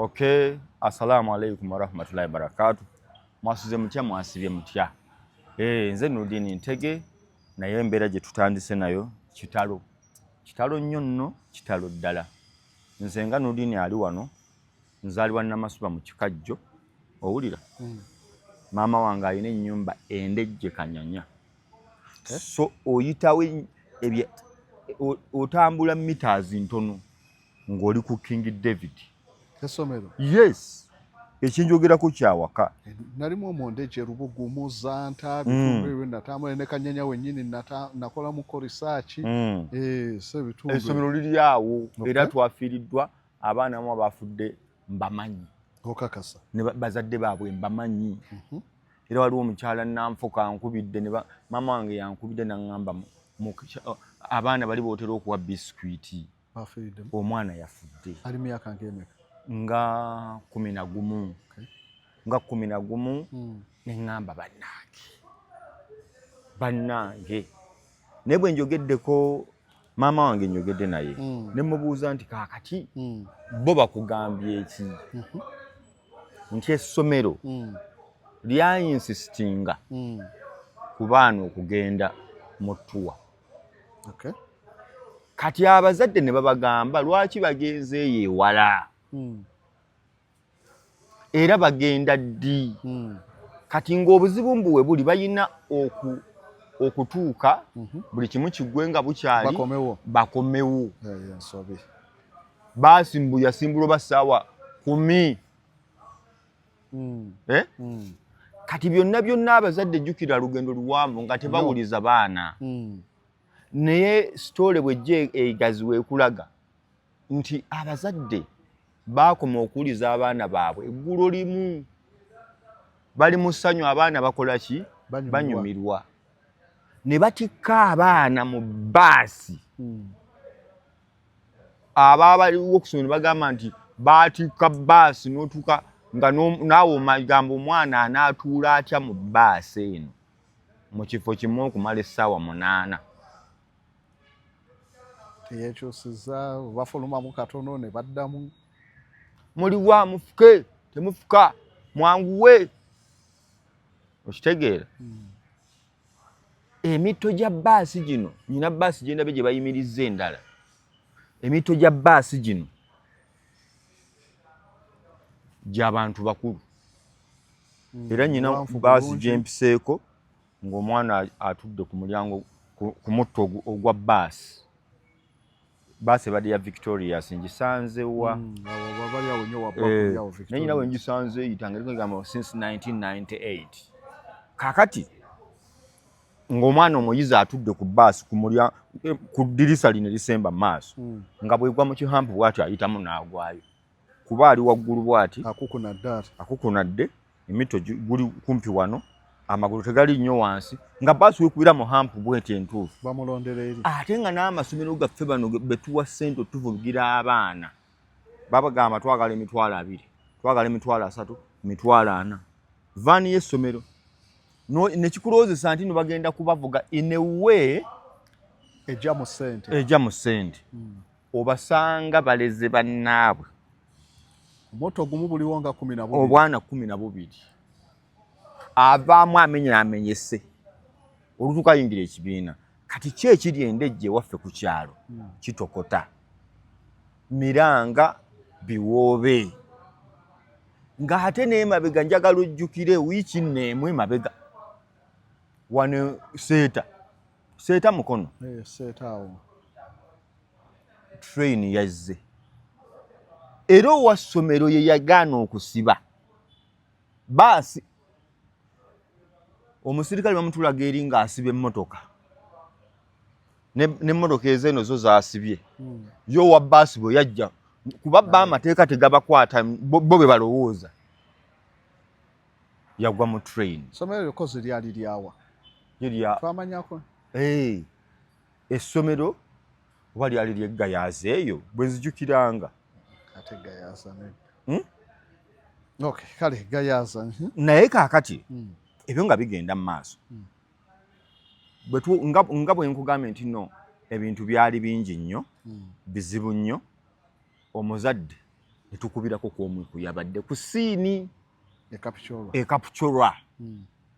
Okay, assalamu alaikum warahmatullahi wabarakatuh. Mwasuze mutya mwasibye mutya. Nze Nudini Ntege naye embeera gye tutandise nayo kitalo. Kitalo nnyo nno, kitalo ddala. Nze nga Nudini ali wano, nzaalibwa Namasuba mu Kikajjo. Owulira? Maama wange alina ennyumba endejje Kanyanya. So oyitawo otambula meters ntono ng'oli ku King David. Esomero. Yes. Ekinjogerako kyawaka. Nalimu omondeje Rubugu Muzanta bitundu natambula ne Kanyanya wennyini nakola mu research. So bitundu. Esomero liri awo era twafiiriddwa abaana mu abafudde mbamanyi. Okakasa. Ne bazadde baabwe mbamanyi. Era waliwo omukyala Nanfuka ankubidde ne maama wange yankubidde n'angamba abaana bali bootera okuwa biskuiti. Afiridde. Omwana yafudde. Ali myaka ng'emeka? Nga 11. Nga 11 neŋŋamba bannange naye bwe njogeddeko maama wange njogedde naye ne mubuuza nti kaakati bo bakugambye eki nti essomero lyayinsisitinga ku baana okugenda mu ttuwa. Kati abazadde ne babagamba lwaki bagenzeeyo ewala era bagenda ddi. Kati ng'obuzibu mbuwe buli bayina okutuuka buli kimu kiggwe nga bukyali bakomewo. Yasimbulwa basaawa 10. Kati byonna abazadde jjukira lugendo luwanvu nga tebawuliza baana. Naye sitole bw'ejja egaziwa ekulaga nti abazadde baakoma okuwuliza abaana baabwe eggulo limu. Bali mu ssanyu abaana bakola ki? Banyumirwa. Ne batikka abaana mu bbaasi. Ababaliwo okusoma ne bagamba nti baatikka bbaasi n'otuuka nga naawe omagamba omwana anaatuula atya mu bbaasi eno mu kifo kimu okumala essaawa 8. Teyekyusiza bafulumamu katono ne baddamu. Muliwa mufuke temufuka mwanguwe. Okitegeera? Emito gya bbaasi gino nyina bbaasi gye ndabe gye bayimirizza endala. Emito gya bbaasi gino gy'abantu bakulu. Era nyina bbaasi gye mpiseeko ng'omwana atudde ku mulyango ku mutto ogwa bbaasi. Bbaasi badde ya Victoria ngisanze wa? Nyina we ngisanze eyita nga since 1998. Kaakati ng'omwana omuyizi atudde ku bbaasi ku ddirisa lino lisemba maaso nga bw'egwa mu kihampu bw'atyo ayitamu n'agwayo. Kuba ali waggulu bw'ati akukunadde emito guli kumpi wano amagulu tegali nnyo wansi nga bbaasi wekubira mu hampu bw'eti entuufu. Bamulondera eri. Ate nga n'amasomero gaffe bano betuwa ssente tuvugira abaana babagamba twagala emitwalo 2, twagala emitwalo 3, emitwalo 4. Vaani y'essomero nekikulowozesa nti no bagenda kubavuga in a way ejja mu ssente. Obasanga baleze bannaabwe moto gumu buliwo nga 12. Obwana 12 avaamu amenyese olutuuka ayingira ekibiina. Kati ki ekiri endejje waffe ku kyalo kitokota miranga biwoobe nga ate n'emabega njagala ojjukire wiiki nneemu emabega wano seeta mukono seetaawo train yazze era owa ssomero ye yagaana okusiba baasi. Omusirikale bamutulaga eri ng'asiba emmotoka n'emmotoka ezeeno zo zaasibye yo wa bbaasi bwe yajja kuba bba amateeka tegabakwata bo bwe balowooza yagwa mu train. Essomero lyokozi lyali lyawa? Twamanyako? Essomero oba lyali ly'Eggayaza eyo bwe nzijukiranga. Ate Ggayaza kale Ggayaza. Naye kaakati ebyo nga bigenda mu maaso nga bwe nkugambye nti ebintu byali bingi nnyo bizibu nnyo. Omuzadde ne tukubirako kw'omwiku yabadde ku siini e Kapchorwa.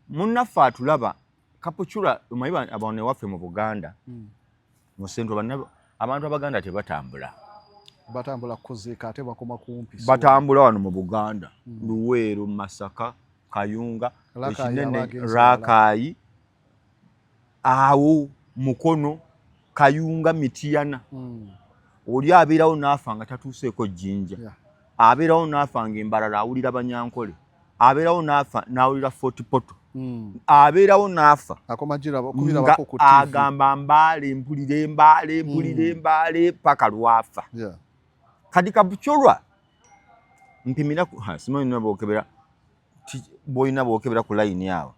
Munnaffe atulaba Kapchorwa omanyi abantu ewaffe mu Buganda mu Central abantu Abaganda tebatambula. Batambula kuziika ate bakoma kumpi. Batambula wano mu Buganda. Luweero, Masaka, Kayunga, Ekinene, Rakai, awo Mukono, Kayunga, Mityana. Oli abeerawo n'afa nga tatuuseeko Jjinja. Abeerawo n'afa ng'embalala awulira Banyankole. Abeerawo n'afa n'awulira Fort Poto. Abeerawo n'afa nga agamba Mbaale mpulire paka lwafa. Kati Kapchorwa mpimira simanyi boyina bookebera ku line awo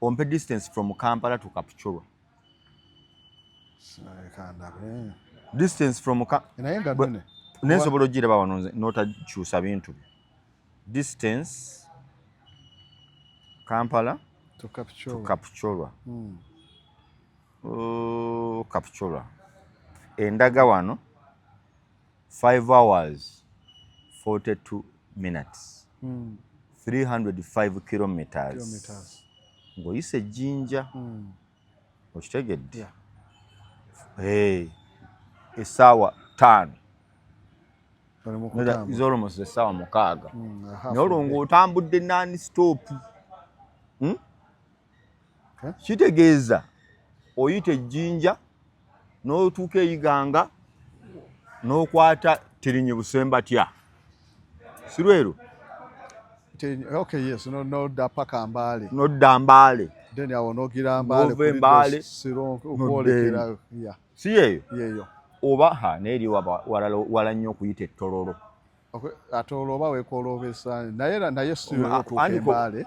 ompe distance from Kampala to Kapchorwa. Distance from nensobola ogiraba wano n'otakyusa bintu. Distance Kampala to Kapchorwa. Kapchorwa endaga wano 5 hours 42 minutes 305 kilometers ng'oyise Jjinja okitegedde essaawa 5 is almost essaawa 6 naye olwo ng'otambudde non stop. Kitegeeza oyita Jjinja n'otuuka Iganga n'okwata Tirinyi Busembatya Sirweru. Okay, yes, nodda paka Mbaale. Nodda Mbaale. Then awo nogira Mbaale okwolekera. Si yeeyo. Oba neeri wala nnyo okuyita Ettololo. Atololo oba weekolobesa naye sirweru otuuka Mbaale.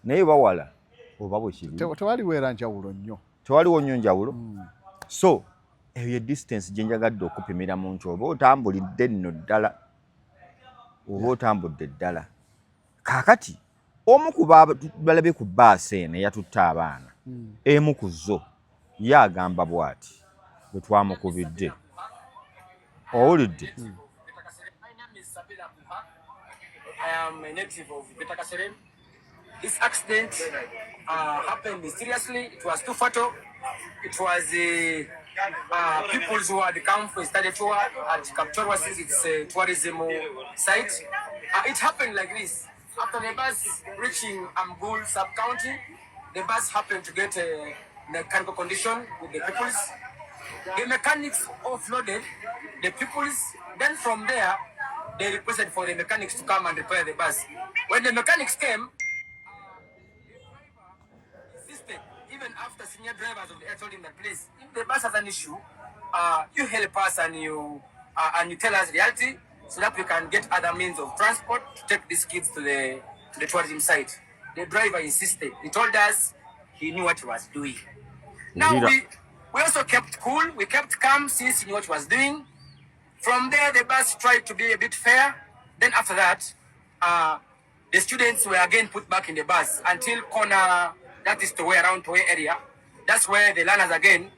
Naye bawala oba bwe kiri. Tewaliwo era njawulo nnyo. Tewaliwo nnyo njawulo. So eyo ye distance gye njagadde okupimira mu nti oba otambulidde nno ddala oba otambudde ddala. Kaakati omu ku balabye ku bbaasi eno eyatutte abaana emu ku zo ye agamba bw'ati bwe twamukubidde. Owulidde? I am a native of Twekalakaase. This accident happened mysteriously. It was too fatal. It was people who had come for a study tour at Kapchorwa since it's a tourism site. It happened like this. After the bus reaching Ambul sub-county, the bus happened to get a mechanical condition with the peoples. The mechanics offloaded the peoples. Then from there, they requested for the mechanics to come and repair the bus. When the mechanics came, even after senior drivers of the air told him that, please, if the bus has an issue, you help us and you tell us reality so that we can get other means of transport to take these kids to the tourism site. The driver insisted. He told us he knew what he was doing. Now we also kept cool. We kept calm since he knew what he was doing. From there, the bus tried to be a bit fair. Then after that, the students were again put back in the bus until corner. That is Tuveeyo, around Tuveeyo area. That's where the learners again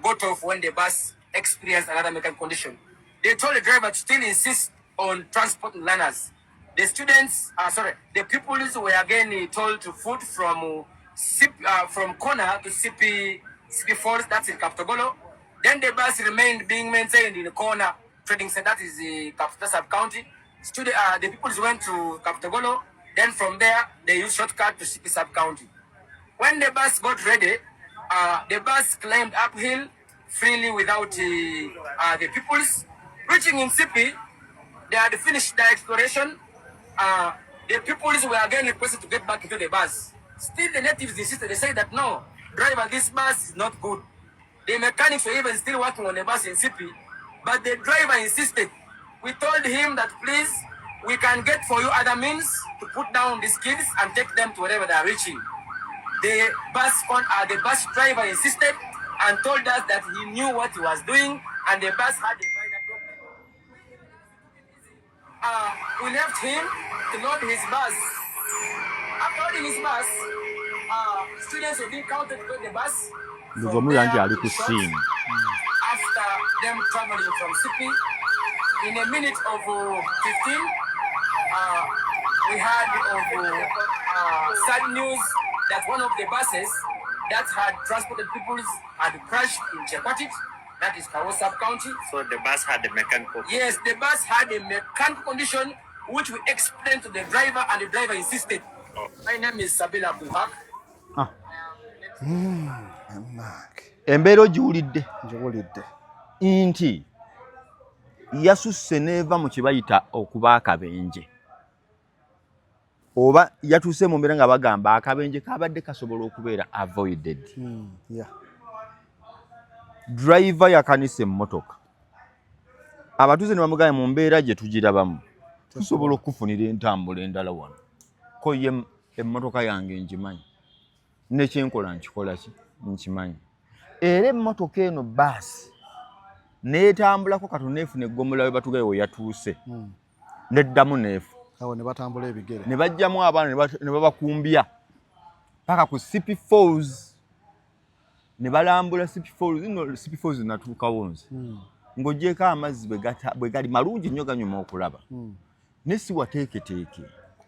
got off when the bus experienced another mechanical condition. They told the driver to still insist on transporting learners. The students, the pupils were again told to foot from corner to CP Falls, that's in Kaptogolo. Then the bus remained being maintained in the corner trading center, that is the Kapta sub-county. The pupils went to Kaptogolo. Then from there, they used shortcut to CP sub-county. When the bus got ready, the bus climbed uphill freely without the pupils. Reaching in Sipi, they had finished their exploration. The pupils were again requested to get back into the bus. Still, the natives insisted. They said that no, driver, this bus is not good. The mechanics were even still working on the bus in Sipi, but the driver insisted. We told him that, please, we can get for you other means to put down these kids and take them to wherever they are reaching. The bus driver insisted and told us that he knew what he was doing and the bus had a minor problem. We left him to load his bus. After loading his bus, students were being counted to the bus. After them traveling from Sipi in a minute of 15, we had sad news that one of the buses that had transported people had crashed in Chekwatit, that is Kawo sub-county. So the bus had a mechanical. Yes, the bus had a mechanical condition, which we explained to the driver, and the driver insisted. Oh. My name is Sabila Buhak. Embeera ogiwulidde ngiwulidde nti yasusse neeva mu kye bayita okuba akabenje oba yatuuse mu mbeera nga bagamba akabenje kabadde kasobola okubeera avoided. Driver yakanisa emmotoka abatuuze ne bamugamba mu mbeera gye tugirabamu tusobola okufunira entambula endala wano ko ye emmotoka yange ngimanyi nekyenkola nkikola ki nkimanyi era emmotoka eno baasi neetambulako katono neefuna eggomola we batugaye we yatuuse neddamu neefu awo ne batambula ebigere ne bajjamu abaana ne babakumbya paka ku CP4s ne balambula CP4s natuukawo nze ng'oggyeko amazzi bwe gali malungi nnyo ganyuma okulaba ne si wateeketeeke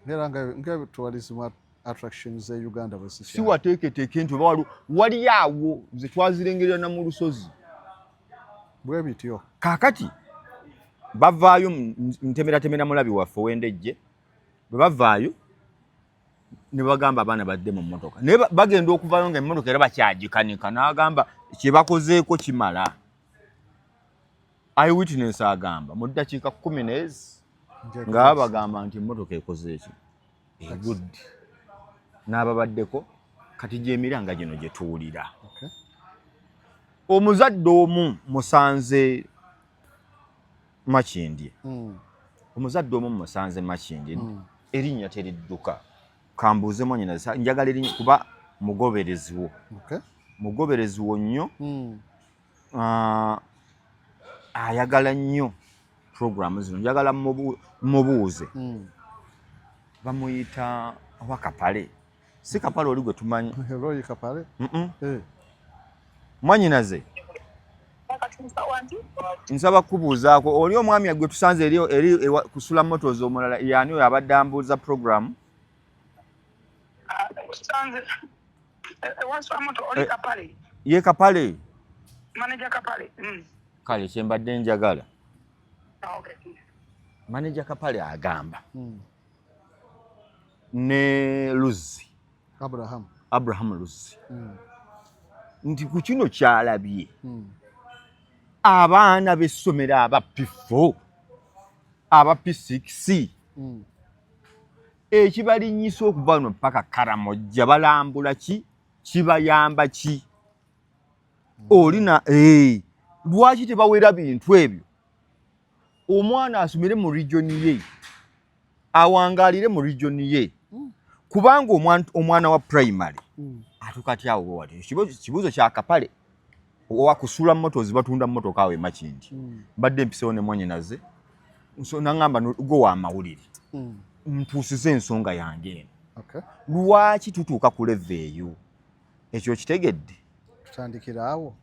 era nga tourism attractions e Uganda bwe si wateeketeeke nti wali awo ze twazirengerera na mu lusozi bwe bityo kaakati bavaayo ntemeratemera mulabi waffe wendejje bwe bavaayo ne bagamba abaana badde mu mmotoka naye bagenda okuvaayo nga emmotoka era bakyagikanika n'agamba kye bakozeeko kimala. Eyewitness agamba mu ddakiika 10 n'ezi nga bagamba nti emmotoka ekoze eki good n'ababaddeko kati gyemiranga gino gye tuwulira. Omuzadde omu musanze Makindye omuzadde omu musanze Makindye erinnya teridduka kambuuzemu nnyina njagala erinnya kuba mugobereziwo mugobereziwo nnyo ayagala nnyo programu zino njagala mubuuze bamuyita Wakapale si Kapale oli gwe tumanyi Roy Kapale mwanyinaze nsaba kubuuzaako oli omwami gwe tusanze eri kusula motors omulala yaani oyo abadde ambuuza programu ye Kapale kale kyembadde njagala manager Kapale agamba ne Luzi Abraham Luzi nti ku kino kyalabye abaana b'essomero aba P4 aba P6 ekibalinyisa okuva wano ppaka Karamojja balambula ki kibayamba ki olina lwaki tebawera bintu ebyo omwana asomere mu region ye awangaalire mu region ye kubanga omwana wa primary atukati awo wali kibuuzo kya Kapale owakusula motors batunda mmotoka awe Makindye badde mpisewo ne mwanyinaze nangamba gwe wa mawulire ntuusize ensonga yange eno lwaki tutuuka ku level eyo ekyo kitegedde tutandikira awo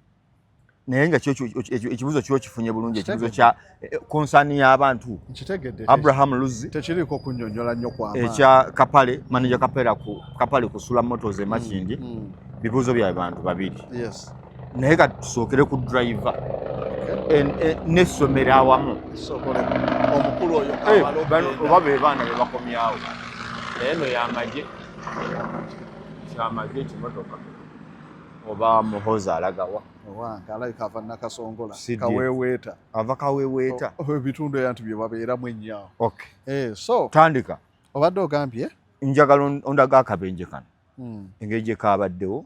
naye nga ekibuuzo kyo kifunye bulungi ekibuuzo kya konsani y'abantu Abraham Luzi tekiriko kunnyonnyola nnyo kwama ekya Kapale manager Kapale kusula motors e Makindye bibuuzo bya bantu babiri naye ka tusookere ku driver n'essomero awamu omukulu oyo oba be baana be bakomyawo naye no yamagye kyamagye ekimotoka oba muhoza alagawa owange alabika ava nakasongola kaweweeta ava kaweweeta ebitundu eyantu bye babeeramu ennyo so tandika obadde ogambye njagala ondaga akabenje kano engeri gye kaabaddewo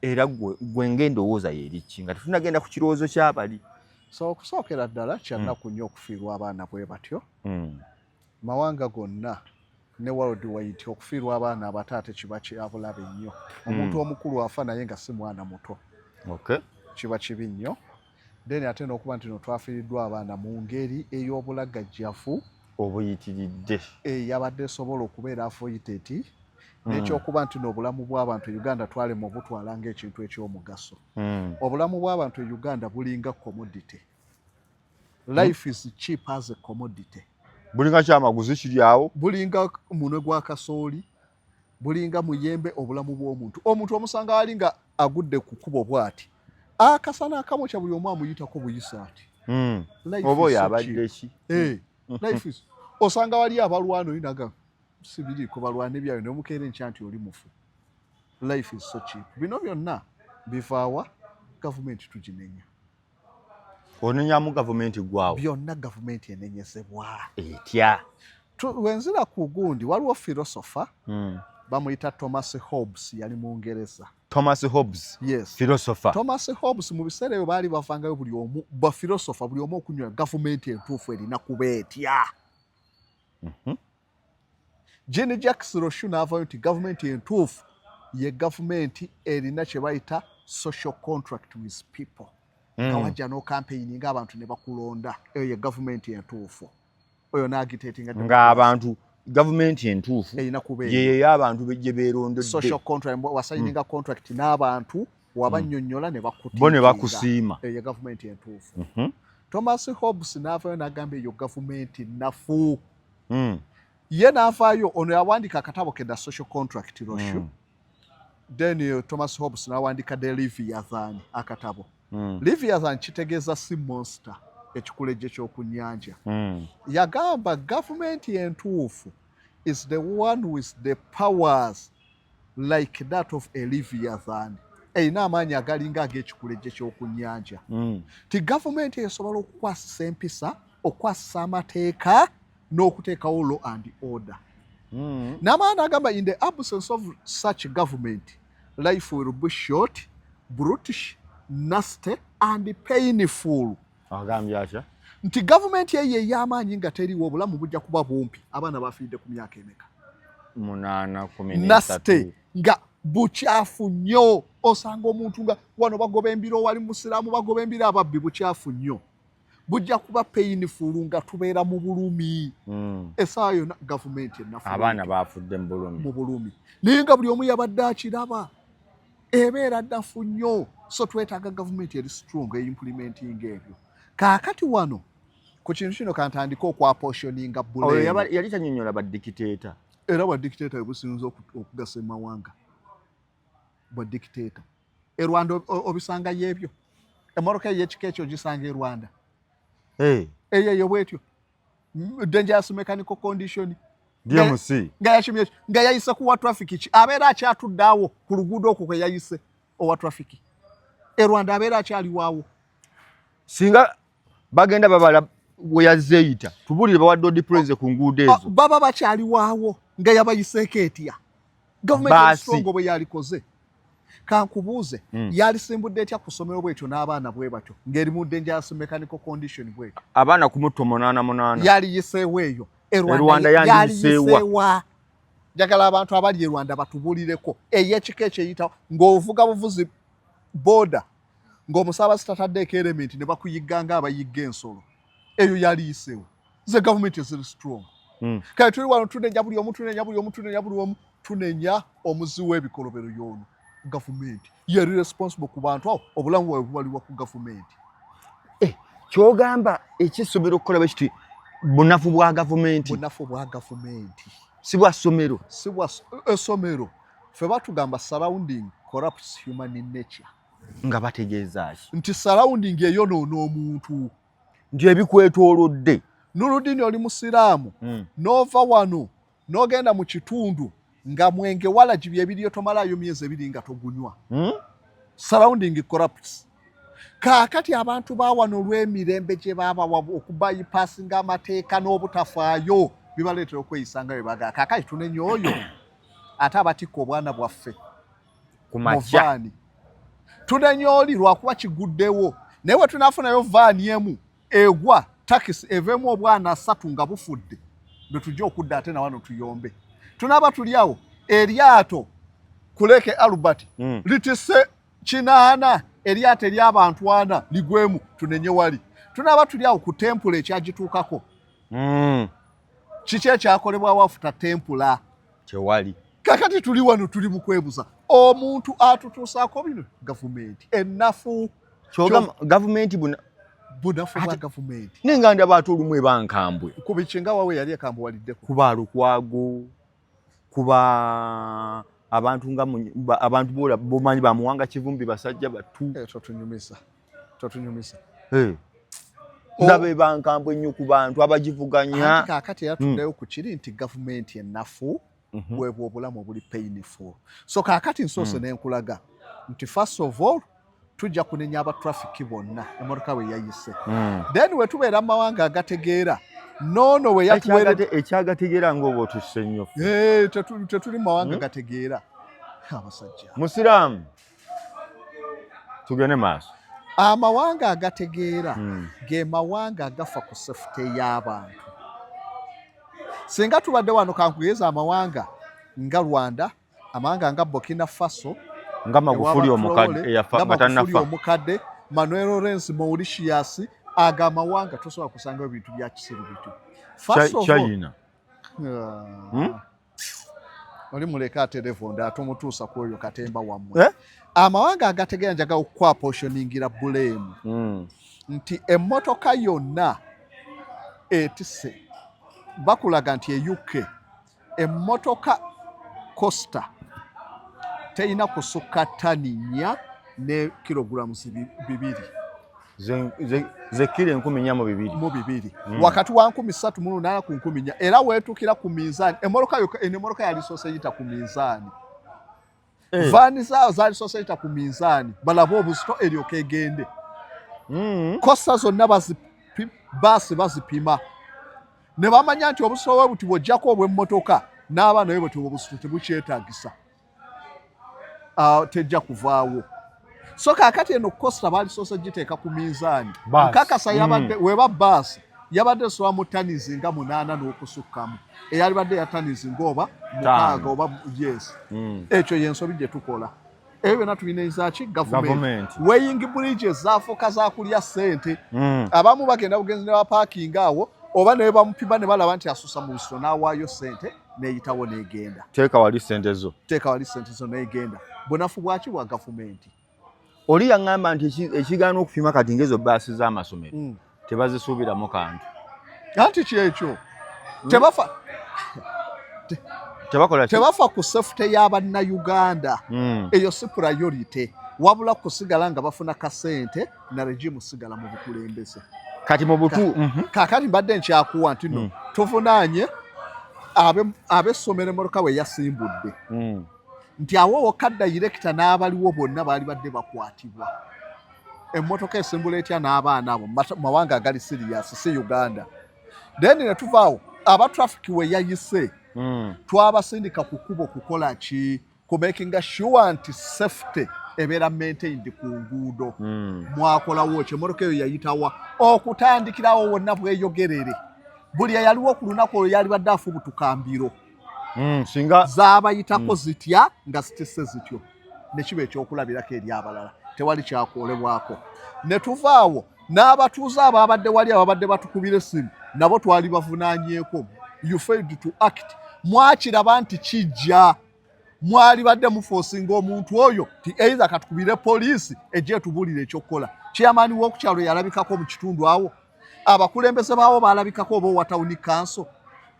era gwe ng'endowooza yeriki nga tetunagenda ku kirowoozo ky'abali so okusookera ddala kyannaku nnyo okufiirwa abaana bwe batyo mawanga gonna ne world wide okufiirwa abaana abataate kiba kyabulabe nnyo omuntu omukulu afa naye nga si mwana muto kiba kibi nnyo then ate n'okuba nti no twafiiriddwa abaana mu ngeri ey'obulagajjavu obuyitiridde yabadde esobola okubeera avoided n'ekyokuba nti n'obulamu bw'abantu Uganda twalema obutwala ng'ekintu eky'omugaso obulamu bw'abantu Uganda bulinga commodity life is cheap as a commodity. Bulinga kyamaguzi kiri awo. Bulinga munwe gwa kasooli, bulinga muyembe obulamu bw'omuntu. Omuntu omusanga ali nga agudde ku kkubo bw'ati. Akasana akamu kya buli omu amuyitako buyisaati. Oba oyo abadde ki? Life is osanga wali abalwana oyinaga sibiriiko balwana ebyayo n'omukeera enkya nti oli mufu. Life is so cheap. Bino byonna bivaawa gavumenti tuginenya. Onenyamu gavumenti gwawo. Byonna gavumenti enenyezebwa. Etya. Wenzira ku gundi waliwo philosopher bamuyita Thomas Hobbes yali mu Ngereza. Thomas Hobbes. Yes. Philosopher. Thomas Hobbes mu biseera ebyo baali bavangayo buli omu ba philosopher buli omu okunywa gavumenti entuufu erina kuba etya. Jenny Jacques Rousseau n'avaayo nti gavumenti entuufu ye gavumenti erina kye bayita social contract with people. Kawajja no campaigning abantu ne bakulonda eyo ye gavumenti entuufu. Oyo n'agiteetinga ng'abantu gavumenti entuufu erina kuba ye y'abantu bejje beerondedde. Social contract wasayininga contract n'abantu wabannyonnyola ne bakutinga. Bo ne bakusiima. Eyo ye gavumenti entuufu. Thomas Hobbes n'avaayo n'agamba eyo gavumenti nafu. Ye n'avaayo ono yawandika akatabo ke The Social Contract Rousseau. Then Thomas Hobbes n'awandika The Leviathan akatabo. Leviathan kitegeeza sea monster ekikulejje ky'okunnyanja. Yagamba gavumenti entuufu is the one with the powers like that of a Leviathan. Erina amaanyi agalinga ag'ekikulejje ky'okunnyanja. Ti gavumenti esobola okukwasisa empisa, okukwasisa amateeka n'okuteekawo law and order. N'amaana agamba in the absence of such government, life will be short, brutish, nasty and painful. Agambye atya? Nti gavumenti eyo ey'amaanyi nga teriwo obulamu bujja kuba bumpi. Abaana bafiiridde ku myaka emeka? 8 nasty nga bukyafu nnyo. Osanga omuntu nga wano bagoba embiro wali musiraamu bagoba embiro ababbi bukyafu nnyo. Bujja kuba painful nga tubeera mu bulumi. Essaawa yonna gavumenti ennafu. Abaana baafudde mu bulumi. Naye nga buli omu yabadde akiraba. Ebeera nnafu nnyo. So twetaaga gavumenti eri strong implementing ebyo. Kaakati wano ku kintu kino kantandika okwaportioninga bulema. Oyo yali tannyonnyola baddikiteeta. Era baddikiteeta businza okugasa emawanga. Baddikiteeta. E Rwanda obisanga y'ebyo. Emmoroka y'ekika ekyo gisanga e Rwanda. Eyo bwetyo. Dangerous mechanical condition. DMC. Nga yayise kuwa traffic ki abeera akyatudde awo ku luguudo okwo kwe yayise owa traffic. E Rwanda abeera akyaliwaawo. Singa bagenda babala we yazeyita tubulire bawadde odipreze ku nguudo ezo. Baba bakyaliwaawo nga yabayiseeko etya. Gavumenti strong bwe yalikoze. Kankubuuze yalisimbudde etya ku ssomero bwetyo n'abaana bwe batyo ng'eri mu dangerous mechanical condition bwetyo. Abaana ku mutto 88. Yaliyiseewo eyo. E Rwanda yaliyiseewa. Njagala abantu abali e Rwanda batubulireko ey'ekika ekyo eyitawo ng'ovuga buvuzi boda ng'omusaabazi tataddeeko element ne bakuyigga ng'abayigga ensolo. Eyo yaliyiseewo. Ze gavumenti ziri strong. Kale tuli wano tunenya buli omu tunenya omuzi w'ebikolobero y'ono. Gavumenti yali responsible ku bantu awo obulamu bwabwe bubaliwa ku gavumenti. Kyogamba ekisomero okukola bwe kiti bunafu bwa gavumenti. Bunafu bwa gavumenti. Si bwa ssomero. Si bwa essomero. Ffe batugamba surrounding corrupts human in nature. Nga bategeeza ki? Nti surrounding eyonoona omuntu. Nti ebikwetoolodde. Nuludini oli musiraamu. N'ova wano n'ogenda mu kitundu nga mwenge walagi bye biriyo tomalayo myezi 2 nga togunywa. Surrounding corrupts. Kaakati abantu bawano olw'emirembe gye babawa okubayipaasinga amateeka n'obutafaayo bibaleetera okweyisanga bye bagaa. Kaakati tunenya oyo ate abatikka obwana bwaffe ku makya. Tunenya oli lwakuba kiguddewo. Naye bwe tunaafunayo vaani emu egwa takisi eveemu obwana 3 nga bufudde bwe tujja okudda ate na wano tuyombe. Tunaaba tuli awo eryato kuleke Albert litise 8 eryato ery'abantu 4 ligwemu tunenye wali. Tunaaba tuli awo ku tempule ekyagituukako. Kiki ekyakolebwa wafuta tempula kyewali. Kakati tuli wano tuli mu kwebuza omuntu atutuusaako bino gavumenti ennafu. Gavumenti bunafu bwa government nenga ndi abantu olumwe bankambwe kubichenga wawe yali ekambwe waliddeko kuba lukwago kuba abantu nga abantu bola bomanyi bamuwanga kivumbi basajja batu totunyumisa ndabe bankambwe nnyo ku bantu abagivuganya kakati yatuddeyo ku kiri nti government ennafu bwebwo obulamu obuli painful so kakati nsoose n'enkulaga nti first of all tujja kunenya aba traffic bonna emotoka we yayise then we tubeera mu mawanga agategeera nono we yatuwere ekyagategeera ng'oba otusse nnyo tetuli mu mawanga gategeera abasajja musiraamu tugende maaso amawanga agategeera ge mawanga agafa ku safety y'abantu singa tubadde wano kankugeza amawanga nga Rwanda amawanga nga Burkina Faso nga Magufuli omukadde eyafa batanafa omukadde Manuel Lawrence Mauritius aga mawanga tosobola kusanga ebintu bya kisiru bitu China oli muleka aterevonda atumutuusa ku oyo katemba wammwe amawanga agategeera njaga okwa portioningira bulemu nti emmotoka yonna etise bakulaga nti e UK emmotoka Costa teina kusukka tani 4 ne kilograms 2 ze kilo 14,200 wakati wa 13 ku 14 era wetukira ku minzani emmotoka yali sosayita ku minzani vani zao zali sosayita ku minzani balabo obuzito eryoka egende Costa zonna basi bazipima ne bamanya nti obuzito bwe buti bwojjako obw'emmotoka n'abaana bwe buti obuzito tebukyetaagisa tejja kuvaawo so kakati eno Costa bali sosa giteeka ku minzani nkakasa yabadde weba basi yabadde sowa mu tanizi nga 8 n'okusukkamu eyali badde ya tanizi ng'oba 6 oba yes ekyo yensobi gye tukola ebyo byonna tubineza ki government weighing bridges zaafuuka za kulya ssente abamu bagenda bugenzi ne bapaakinga awo oba ne bamupima ne balaba nti asusa mu lusito n'awaayo ssente n'eyitawo n'egenda teeka wali ssente zo n'egenda bunafu bwaki bwa gavumenti oli yaŋŋamba nti ekigaana okupima kati ng'ezo baasi z'amasomero tebazisuubiramu kantu anti kyekyo tebafa ku safety y'Abannayuganda eyo si priority wabula kusigala nga bafuna kasente na regimu sigala mu bukulembeze kati mu butu kakati mbadde nkyakuwa nti no tuvunaanye ab'essomero emmotoka we yasimbudde nti awo wokka dayirekita n'abaliwo bonna baali badde bakwatibwa emmotoka esimbula etya n'abaana abo mawanga agali sirias si Uganda then ne tuvaawo aba traffic we yayise twabasindika ku kkubo kukola ki ku making sure nti safety ebeera maintained ku nguudo mwakolawo ki emmotoka eyo yayitawa okutandikirawo wonna bweyogerere buli eyaliwo ku lunaku olwo yali badde afubutukambiro singa zaabayitako zitya nga zitisse zityo ne kiba ekyokulabirako eri abalala tewali kyakolebwako ne tuvaawo n'abatuuze ababadde wali ababadde batukubira essimu nabo twali bavunaanyeeko you failed to act mwakiraba nti kijja mwali badde mufoosinga omuntu oyo ti either katukubire poliisi ejje etubuulire ekyokukola chairman w'okukyalo yalabikako mu kitundu awo abakulembeze baawo baalabikako oba owa tawuni kanso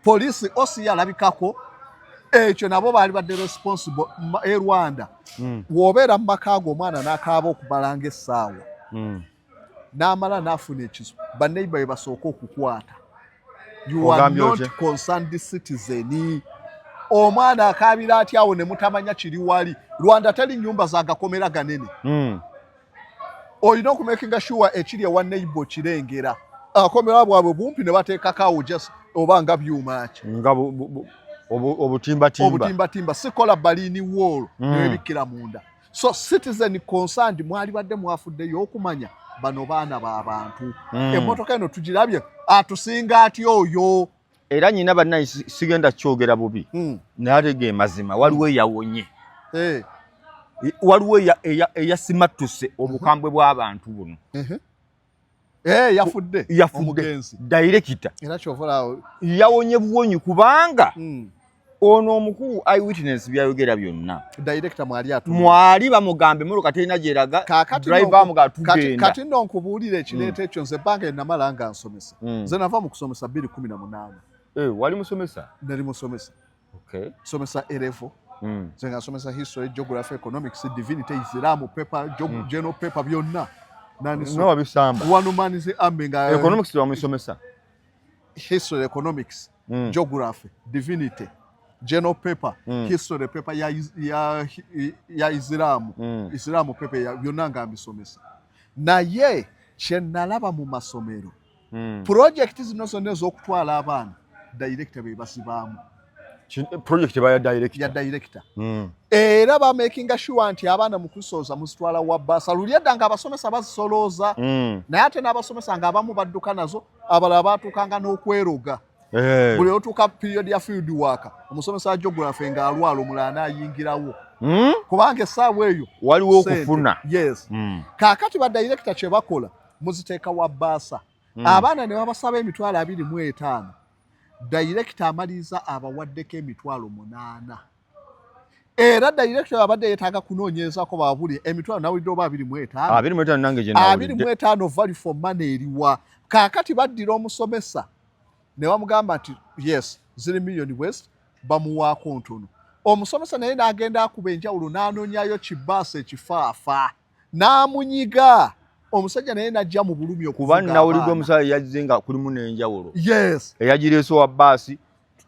poliisi osi yalabikako ekyo nabo baali badde responsible e Rwanda w'obeera mu maka go omwana n'akaaba okubalanga essaawa n'amala n'afuna ekizu banneiba be basooka okukwata you are not concerned citizen omwana akaabira atya awo ne mutamanya kiri wali Rwanda teri nnyumba zagakomera ganene olina okumakinga sure ekiri ewa neighbor kirengera akomera bwabwe bumpi ne bateekako awo just oba nga byuma ki nga obutimbatimba sikola balini wall nebikira munda so citizen concerned mwali badde mwafuddeyo okumanya bano baana b'abantu emmotoka eno tugirabye atusinga ati oyo era nyina bannayi sigenda kyogera bubi naye ge mazima waliwo eyawonye waliwo eyasimattuse obukambwe bw'abantu buno yafudde omugenzi dayirekita era kyovola yawonye buwonyi kubanga ono omukulu eyewitness byayogera byonna director mwali bamugambe muluka terina gyeraga driver amuga tugenda kati nno nkubuulira ekireeta ekyo nze ebbanga ennamala nga nsomesa nze nava mu kusomesa 2018 wali musomesa nali musomesa somesa A-level nze nga nsomesa history geography economics divinity isiramu paper general paper byonna wabisamba wanumanize ambe nga economics wamusomesa history economics geography divinity general paper history paper ya Islamu paper ya byonna nga mbisomesa naye kye nalaba mu masomero project zino zonna ez'okutwala abaana director be basibaamu project ya director era ba making sure nti abaana mu kusooza musitwala wa basa luli edda nga abasomesa bazisolooza naye ate n'abasomesa nga abamu badduka nazo abalala baatuukanga n'okweroga buli otuuka period ya field work omusomesa wa geography nga alwala omulala n'ayingirawo kubanga essaawa eyo waliwo okufuna yes kaakati ba director kye bakola muziteeka wa basa abaana ne babasaba emitwalo 25 director amaliza abawaddeko emitwalo 8 era director abadde yeetaaga kunoonyerezaako babuli emitwalo nawulidde oba 25 nange gye nawulidde 25 value for money eriwa kaakati baddira omusomesa ne bamugamba nti yes ziri million west bamuwaako ntono omusomesa naye n'agenda akuba enjawulo n'anoonyayo kibaasa ekifaafa n'amunyiga omusajja naye najja mu bulumi okuvuga kuba nawulidde omusajja yazze nga kulimu n'enjawulo yes eyagireese wa baasi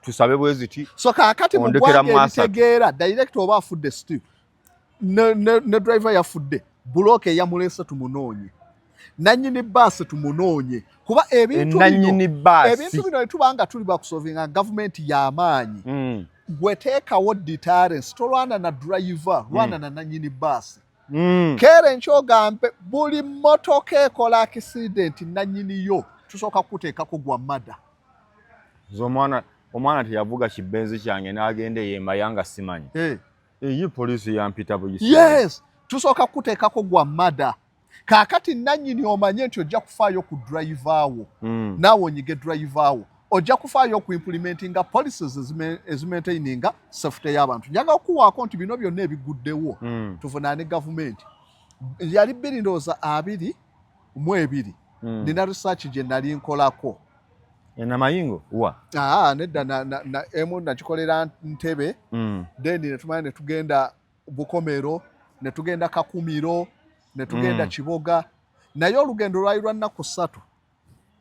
tusabe bwe ziti so kaakati mu ggwanga eritegeera director oba afudde steve ne driver yafudde bulooka eyamuleese tumunoonye nannyini baasi tumunoonye kuba ebintu bino etubanga tuli bakusolvinga gavumenti y'amaanyi gweteekawo deterrence tolwana na driver lwana na nannyini baasi kere nkyogambe buli mmotoka ekola accident nannyiniyo tusooka kuteekako gwa mada omwana teyavuga kibenzi kyange n'agenda eyemaya nga simanyi eyi poliisi yampita buyisi yes tusooka kuteekako gwa mada kaakati nannyini omanye nti ojja kufaayo ku driver wo naawe onyige driver wo ojja kufaayo ku implementinga policies ezimaintaininga safety y'abantu njagala okuwaako nti bino byonna ebiguddewo tuvunaane gavumenti yali 2022 nina research gye nali nkolako enamayingo wa nedda emu nakikolera Ntebe then netumanya netugenda Bukomero netugenda Kakumiro netugenda Kiboga naye olugendo lwali lwa nnaku 3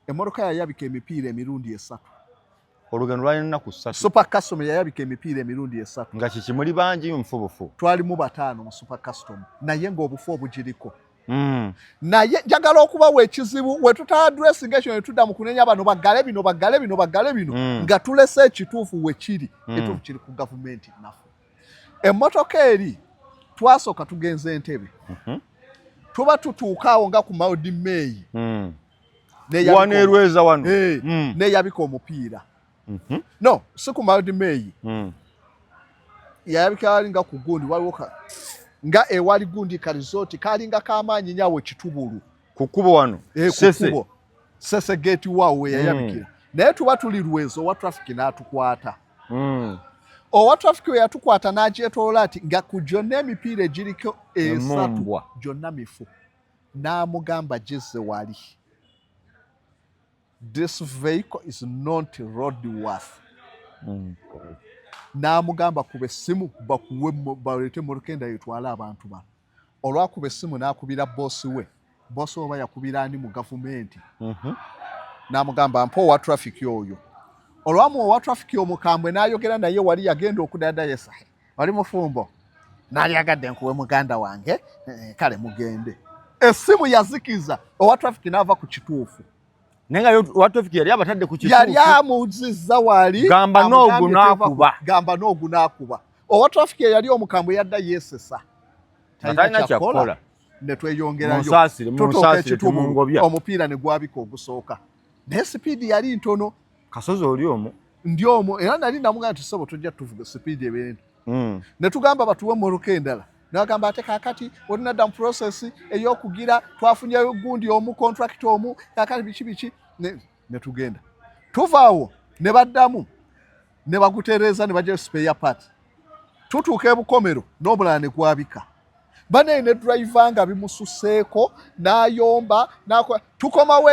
emmotoka yayabika emipiira emirundi 3 olugendo lwali nnaku 3 super custom yayabika emipiira emirundi 3 nga kiki muli bangi mufubufu twali mu 5 mu super custom naye ng'obufu obugiriko naye njagala okubawa ekizibu we tuta addressing ekyo ne tudda mu kunenya bano bagale bino nga tulese ekituufu we kiri ekituufu kiri ku gavumenti nafu emmotoka eri twasooka tugenze Entebbe tuba tutuukaawo nga ku Maudi May waneerweza wano neyabika omupiira no si ku Maudi May yayabika alinga ku gundi waliwo nga ewali gundi ka resort kalinga kamaanyi nyawo kitubulu kukubo wano sese gate wawe yayabikira naye tuba tuli Lwezo wa traffic n'atukwata owa traffic we yatukwata n'agyetoola ati nga ku gyonna emipiira egiriko 3 gyonna mifu n'amugamba jesse wali this vehicle is not roadworthy n'amugamba kuba essimu bakuwe balete mmotoka endala etwala abantu bano olwakuba essimu n'akubira boosi we oba yakubira ani mu gavumenti n'amugamba mpa owa traffic oyo olwamu owa traffic omukambwe n'ayogera naye wali yagenda okudada yesa wali mufumbo n'ali agadde nkuwe muganda wange kale mugende essimu yazikiza owa traffic n'ava ku kituufu nenga owa traffic yali abatadde ku kituufu yali amuzizza wali gamba n'ogu n'akuba owa traffic yali omukambwe yadda yesesa talina kyakola ne tweyongerayo tumungobya omupiira ne gwabika ogusooka naye sipiidi yali ntono Kasozi oli omwo ndi omwo era nali namugamba nti ssebo tujja tuvuga sipiidi ebintu ne tugamba batuwe mmotoka endala n'agamba ate kaakati olina mu process ey'okugira twafunyeyo gundi omu contract omu kaakati biki ne tugenda tuvaawo ne baddamu ne bagutereeza ne bajja spare part tutuuka ebukomero n'omulala ne gwabika bane ne driver nga bimususeeko n'ayomba tukomawo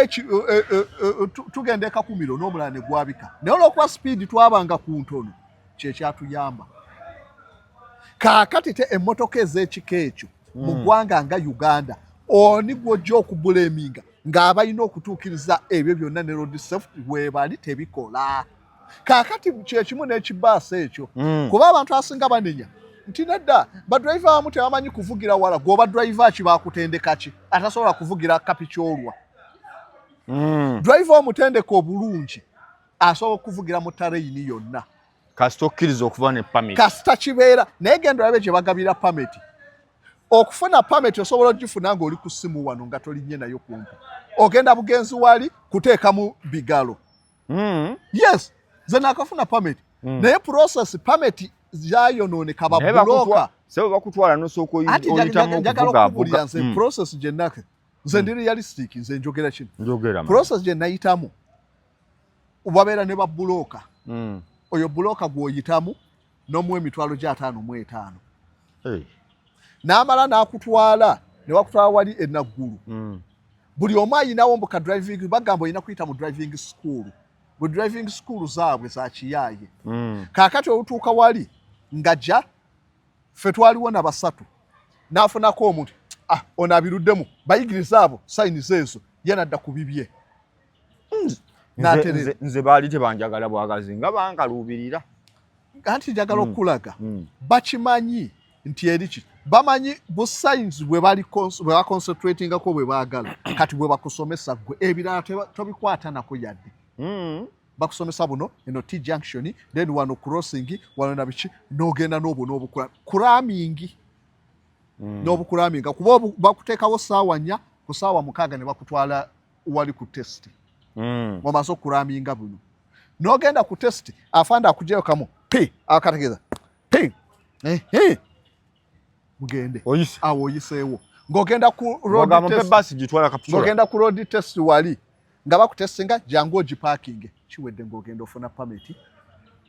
tugenda ekakumiro n'omulala ne gwabika naye olw'okuba speed twabanga ku ntono kyekyatuyamba kaakati te emmotoka ez'ekika ekyo mu ggwanga nga Uganda oni gw'ojja okubuleminga ng'abalina okutuukiriza ebyo byonna ne road safety weebali tebikola kaakati kyekimu n'ekibaasa ekyo kuba abantu asinga banenya nti nedda badriver abamu tebamanyi kuvugira wala gwoba driver ki baakutendeka ki atasobola kuvugira kapikyolwa driver omutendeka obulungi asobola okuvugira mu tareyini yonna kasita okkiriza okuva ne pameti kasita kibeera naye genda olabe gye bagabira pameti okufuna pameti osobola ogifuna ng'oli ku ssimu wano nga tolinnye nayo kumpi ogenda bugenzi wali kuteekamu bigalo yes nze naakafuna pameti naye process pameti zayonooneka babuloka sebo bakutwala nosooka oyitamu okuvuga nze process gye nake nze ndi realistic nze njogera kino process gye nayitamu babeera ne babuloka oyo buloka gw'oyitamu n'omuwa emitwalo gya 5,500 n'amala n'akutwala ne bakutwala wali enaggulu buli omu ayinawo mbu ka driving bagamba olina kuyita mu driving school bu driving school zaabwe za kiyaaye kaakati olutuuka wali ngajja ffe twaliwo na basatu n'afunako omuntu ono abiruddemu bayigiriza abo sayiniza ezo ye nadda ku bibye nze baali tebanjagala bwagazi nga bankaluubirira anti njagala okulaga bakimanyi nti eriki bamanyi bu science bwe baconcentratingako bwe baagala kati bwe bakusomesa gwe ebirala tobikwata nako yadde bakusomesa buno eno T junction then wano crossing wano na biki n'ogenda n'obukula kuramingi n'obukuraminga kuba bakuteekawo saawa 4 ku saawa 6 ne bakutwala wali ku test mu maaso okuraminga buno n'ogenda ku test afanda akujeyo kamu akategeeza mugende awo oyiseewo ng'ogenda ku road test wali nga bakutestinga jangu ogiparking kiwedde ng'ogenda ofuna pameti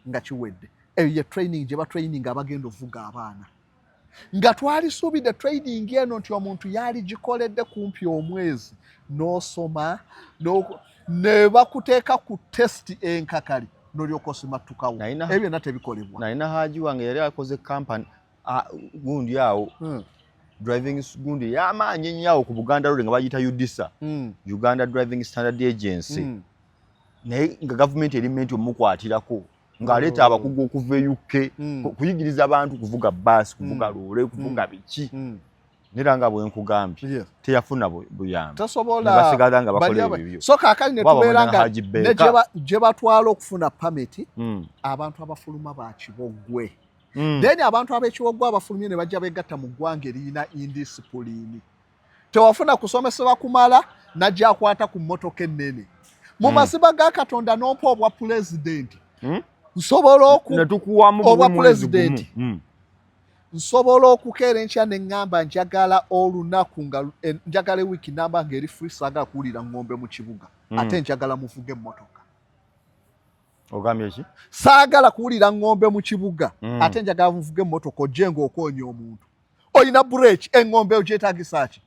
nga kiwedde eyo ye training gye batraining abagenda ovuga abaana nga twalisuubidde training eno nti omuntu yaali gikoledde kumpi omwezi n'osoma ne bakuteeka ku test enkakali n'olyoka osimattukawo ebyo byonna tebikolebwa nalina haji wange yali akoze kampani gundi awo driving gundi y'amaanyi ennyo ku Buganda Road nga bagiyita UDISA Uganda Driving Standard Agency naye nga gavumenti erimenti omukwatirako ng'aleeta abakugu okuva e UK kuyigiriza abantu kuvuga baasi kuvuga loole kuvuga biki nera nga bwe nkugambye teyafuna buyambi tasobola nga bakola ebyo so kaakali ne tubeera nga gye batwala okufuna pameti abantu abafuluma ba Kiboggwe then abantu ab'ekiwoggwa abafulumye ne bajja begatta mu ggwanga eriyina indisipulini tewafuna kusomesebwa kumala najja akwata ku mmotoka ennene mu masiba ga Katonda n'ompa obwa pulezidenti nsobola obwa pulezidenti nsobola okukeera enkya ne ŋŋamba njagala olunaku nga njagala ewiiki namba ng'eri free saagala kuwulira ng'ombe mu kibuga ate njagala muvuge emmotoka ogambye ki saagala kuwulira ng'ombe mu kibuga ate njagala muvuge emmotoka ojje ng'okoonya omuntu olina bureeki eŋŋombe ogyetaagisa ki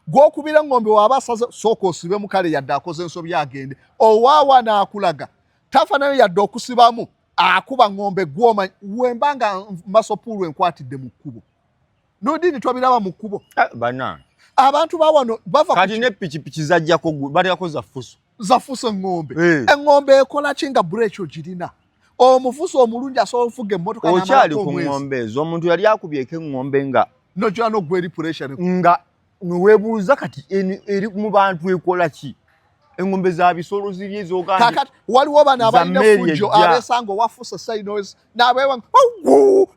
gw'okubira eŋŋombe waaba asaze sooka osibe mu kale yadde akoze ensobi agende owaawa n'akulaga tafanayo yadde okusibamu akuba ng'ombe gwoma wemba nga masopuulu enkwatidde mu kkubo n'odini twabiraba mu kkubo bana abantu bawano bava kati ne pikipiki zajjako balyako zafuso eŋŋombe eŋŋombe ekola ki nga bureeki ogirina omufuso omulungi asobola okuvuga emmotoka okyali ku ŋŋombe ezo omuntu yali akubyeko eŋŋombe nga nojja n'oggwa eri puresha nga neweebuuza kati eri mu bantu ekola ki eŋŋombe za bisolo ziri ez'Oganda kakati waliwo bano abalina fujjo abeesanga owafuusa sayinozi n'abeewa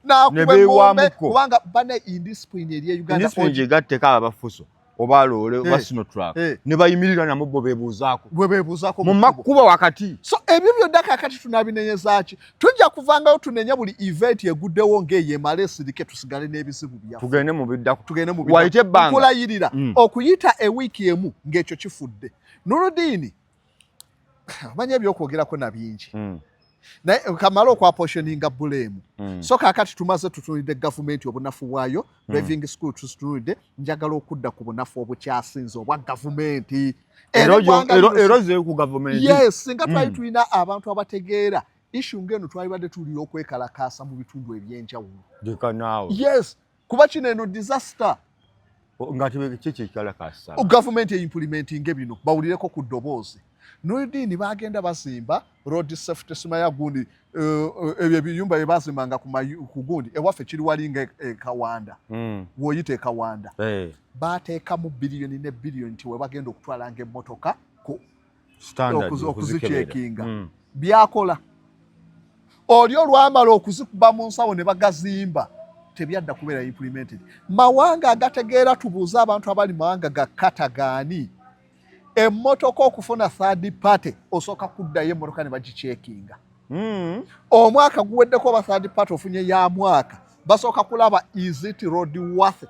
n'akuba eŋŋombe kubanga bana indisipulini eri Uganda indisipulini gye gatteko abafuso oba loole oba sinotrak ne bayimirira nabo bo beebuuzaako mu makubo wakati so ebyo byonna kakati tunabinenyezaaki tujja kuvangayo tunenye buli event eguddewo ng'eyo emala esirike tusigale n'ebizibu byaffe tugende mu biddako wayite ebbanga okulayirira okuyita ewiiki emu ng'ekyo kifudde Nuruddin amanya ebyokwogerako na bingi naye kamala okwaportioninga bulemu so kaakati tumaze tutunulidde gavumenti obunafu bwayo driving school tutunulidde njagala okudda ku bunafu obukyasinze obwa gavumenti era ze ku gavumenti yes singa twali tulina abantu abategeera issue ngeno twalibadde tulira okwekalakaasa mu bitundu ebyenjawulo yes kuba kino eno disaster nga kikalakaasa gavumenti eimplementinge bino bawulireko ku ddoboozi Nudini bagenda basimba road safety simaya gundi ebyo ebiyumba bye bazimbanga ku gundi ewaffe kiri walinga Kawanda woyite Kawanda bateeka mu biliyoni ne biliyoni nti we bagenda okutwalanga emmotoka ku standard okuzichekinga byakola oli olwamala okuzikuba mu nsawo ne bagazimba tebyadda kubeera implemented mawanga agategeera tubuuza abantu abali mawanga gakatagaani emmotoka okufuna third party osooka kuddayo emmotoka ne bagichekinga omwaka guweddeko ba third party ofunye ya mwaka basooka kulaba is it road worth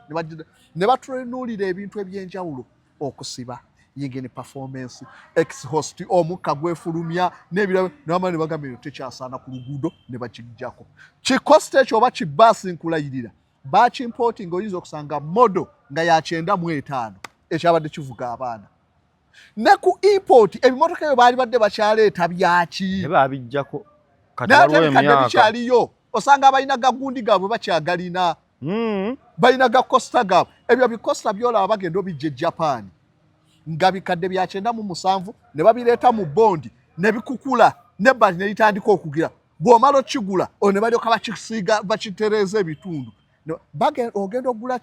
ne batunuulira ebintu ebyenjawulo okusiba yingene performance ex-host omukka gwefulumya n'ebirabo n'amani bagambye tekyasaana ku luguudo ne bakijjako kikosti ekyo oba kibaasi nkulayirira bakimporting oyinza okusanga modo nga ya 95 ekyabadde kivuga abaana ne ku import ebimotoka ebyo baali badde bakyaleeta byaki babijjako kati bikyaliyo osanga abalina gagundi gaabwe bakyagalina balina gakosta gaabwe ebyo bikosta byolaba bagenda obijja Japan nga bikadde bya 97 ne babireeta mu bondi ne bikukula ne bali ne litandika okugira bw'omala okigula ne balyoka bakisiiga bakitereeza ebitundu ogenda ogula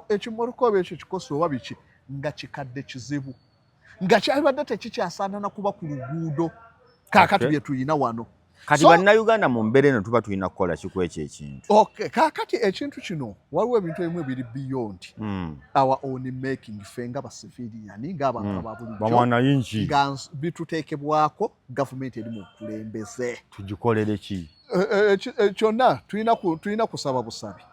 ekimotoka oba ekyo kikosta oba biki nga kikadde kizibu nga kyalibadde tekikyasaana na kuba ku luguudo kaakati bye tulina wano kati bannayuganda mu mbeera eno tuba tulina kukola kiku ekyo ekintu kaakati ekintu kino waliwo ebintu ebimu ebiri beyond our own making ffe nga basiviliani ng'abantu ababulijjo nga bituteekebwako gavumenti eri mu bukulembeze tugikolere ki kyonna tulina kusaba busabi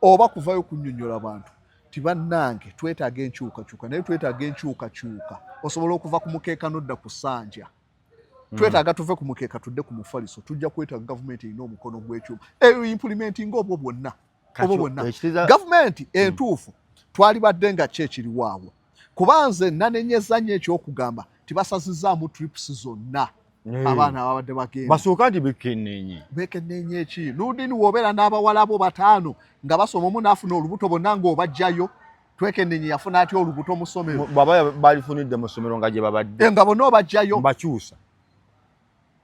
oba kuvayo kunnyonnyola abantu tibannange twetaaga enkyukakyuka naye twetaaga enkyukakyuka osobola okuva ku mukeeka nodda ku ssanja twetaaga tuve ku mukeeka tudde ku mufaliso tujja kwetaaga gavumenti erina omukono gw'ekyuma implementing obwo bwonna gavumenti entuufu twalibadde nga ki ekiriwaawo kuba nze nanenyeza nnyo ekyokugamba tibasazizaamu trips zonna abaana ababadde bagenda basooka nti bekenneenye eki nudini woobeera n'abawala abo 5 nga basoma omu n'afuna olubuto bonna ng'obajjayo twekenneenye yafuna atya olubuto mu ssomero baba balifunidde mu ssomero nga gye babadde nga bonna obajjayo bakyusa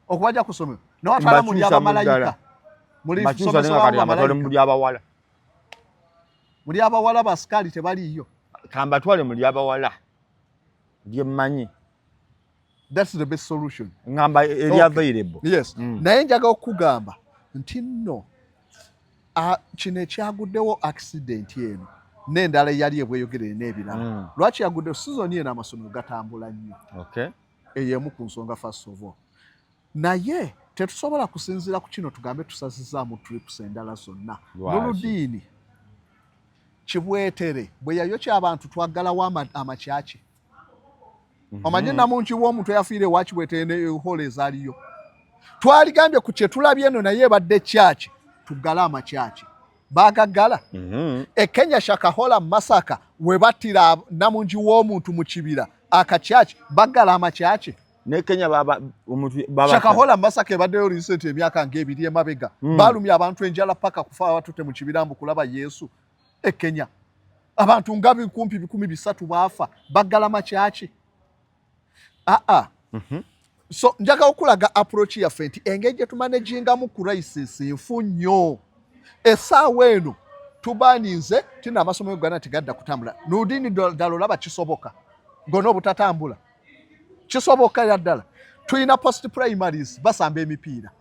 okubajja ku ssomero nawatwala muli abamalayika muli abawala basikaali tebaliiyo kambatwale muli abawala bye mmanyi. That's the best solution. Ngamba eri available. Yes. Naye njaga okugamba nti nno kino ekyaguddewo accident eno n'endala yali ebweyogere n'ebirala. Lwaki yaguddewo sizoni eno amasomero gatambula nnyo. Okay. Eyemu ku nsonga first of all. Naye tetusobola kusinziira ku kino tugambe tusazizaamu trips endala zonna. Noludiini Kibwetere bwe yayokya abantu twaggalawo amakyaki. Omanye namungi w'omuntu eyafiire wa Kibwetere ne hole ezaaliyo. Twaligambye ku kye tulabye eno naye ebadde kyaki tuggala amakyaki. Baagaggala. Kenya Shakahola Masaka we battira namungi w'omuntu mu kibira akakyaki baggala amakyaki. Ne Kenya omuntu Shakahola Masaka ebaddeyo recent emyaka ng'ebiri emabega. Balumya abantu enjala paka kufa abatutte mu kibira mbu kulaba Yesu. Kenya abantu ngabi kumpi 13 baafa baggala makyaki. So njaga okulaga approach ya fenti engage tumanaginga mu crisis nfu nnyo essaawa eno tubaninze tina amasomero gana tigadda kutambula nudini dalolaba kisoboka ngono obutatambula kisoboka yaddala tuyina post primaries basamba emipiira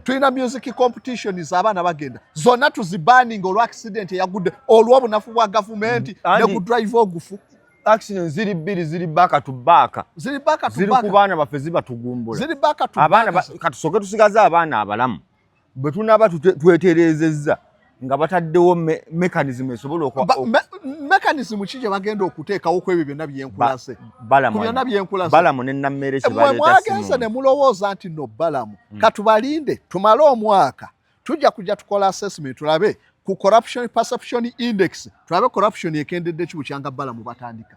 tuyina music competitions abaana bagenda zonna tuzibaninga olwa accident yagudde olw'obunafu bwa gavumenti ne ku drive ogufu. Accident ziri bbiri ziri back to back. Ziri back to back. Ziri ku baana baffe zibatugumbula. Ziri back to back. Abaana katusoke tusigaza abaana abalamu. Bwe tunaba tweterezezza nga bataddewo mechanism esobola mechanism ki gye bagenda okuteekawo ku ebyo byonna byenkulase byonna byenkulase balamu ne nammere mwe mwagenze ne mulowooza nti no balamu katubalinde tumale omwaka tujja kujja tukola assessment tulabe ku corruption perception index tulabe corruption ekendedde kibukyanga balamu batandika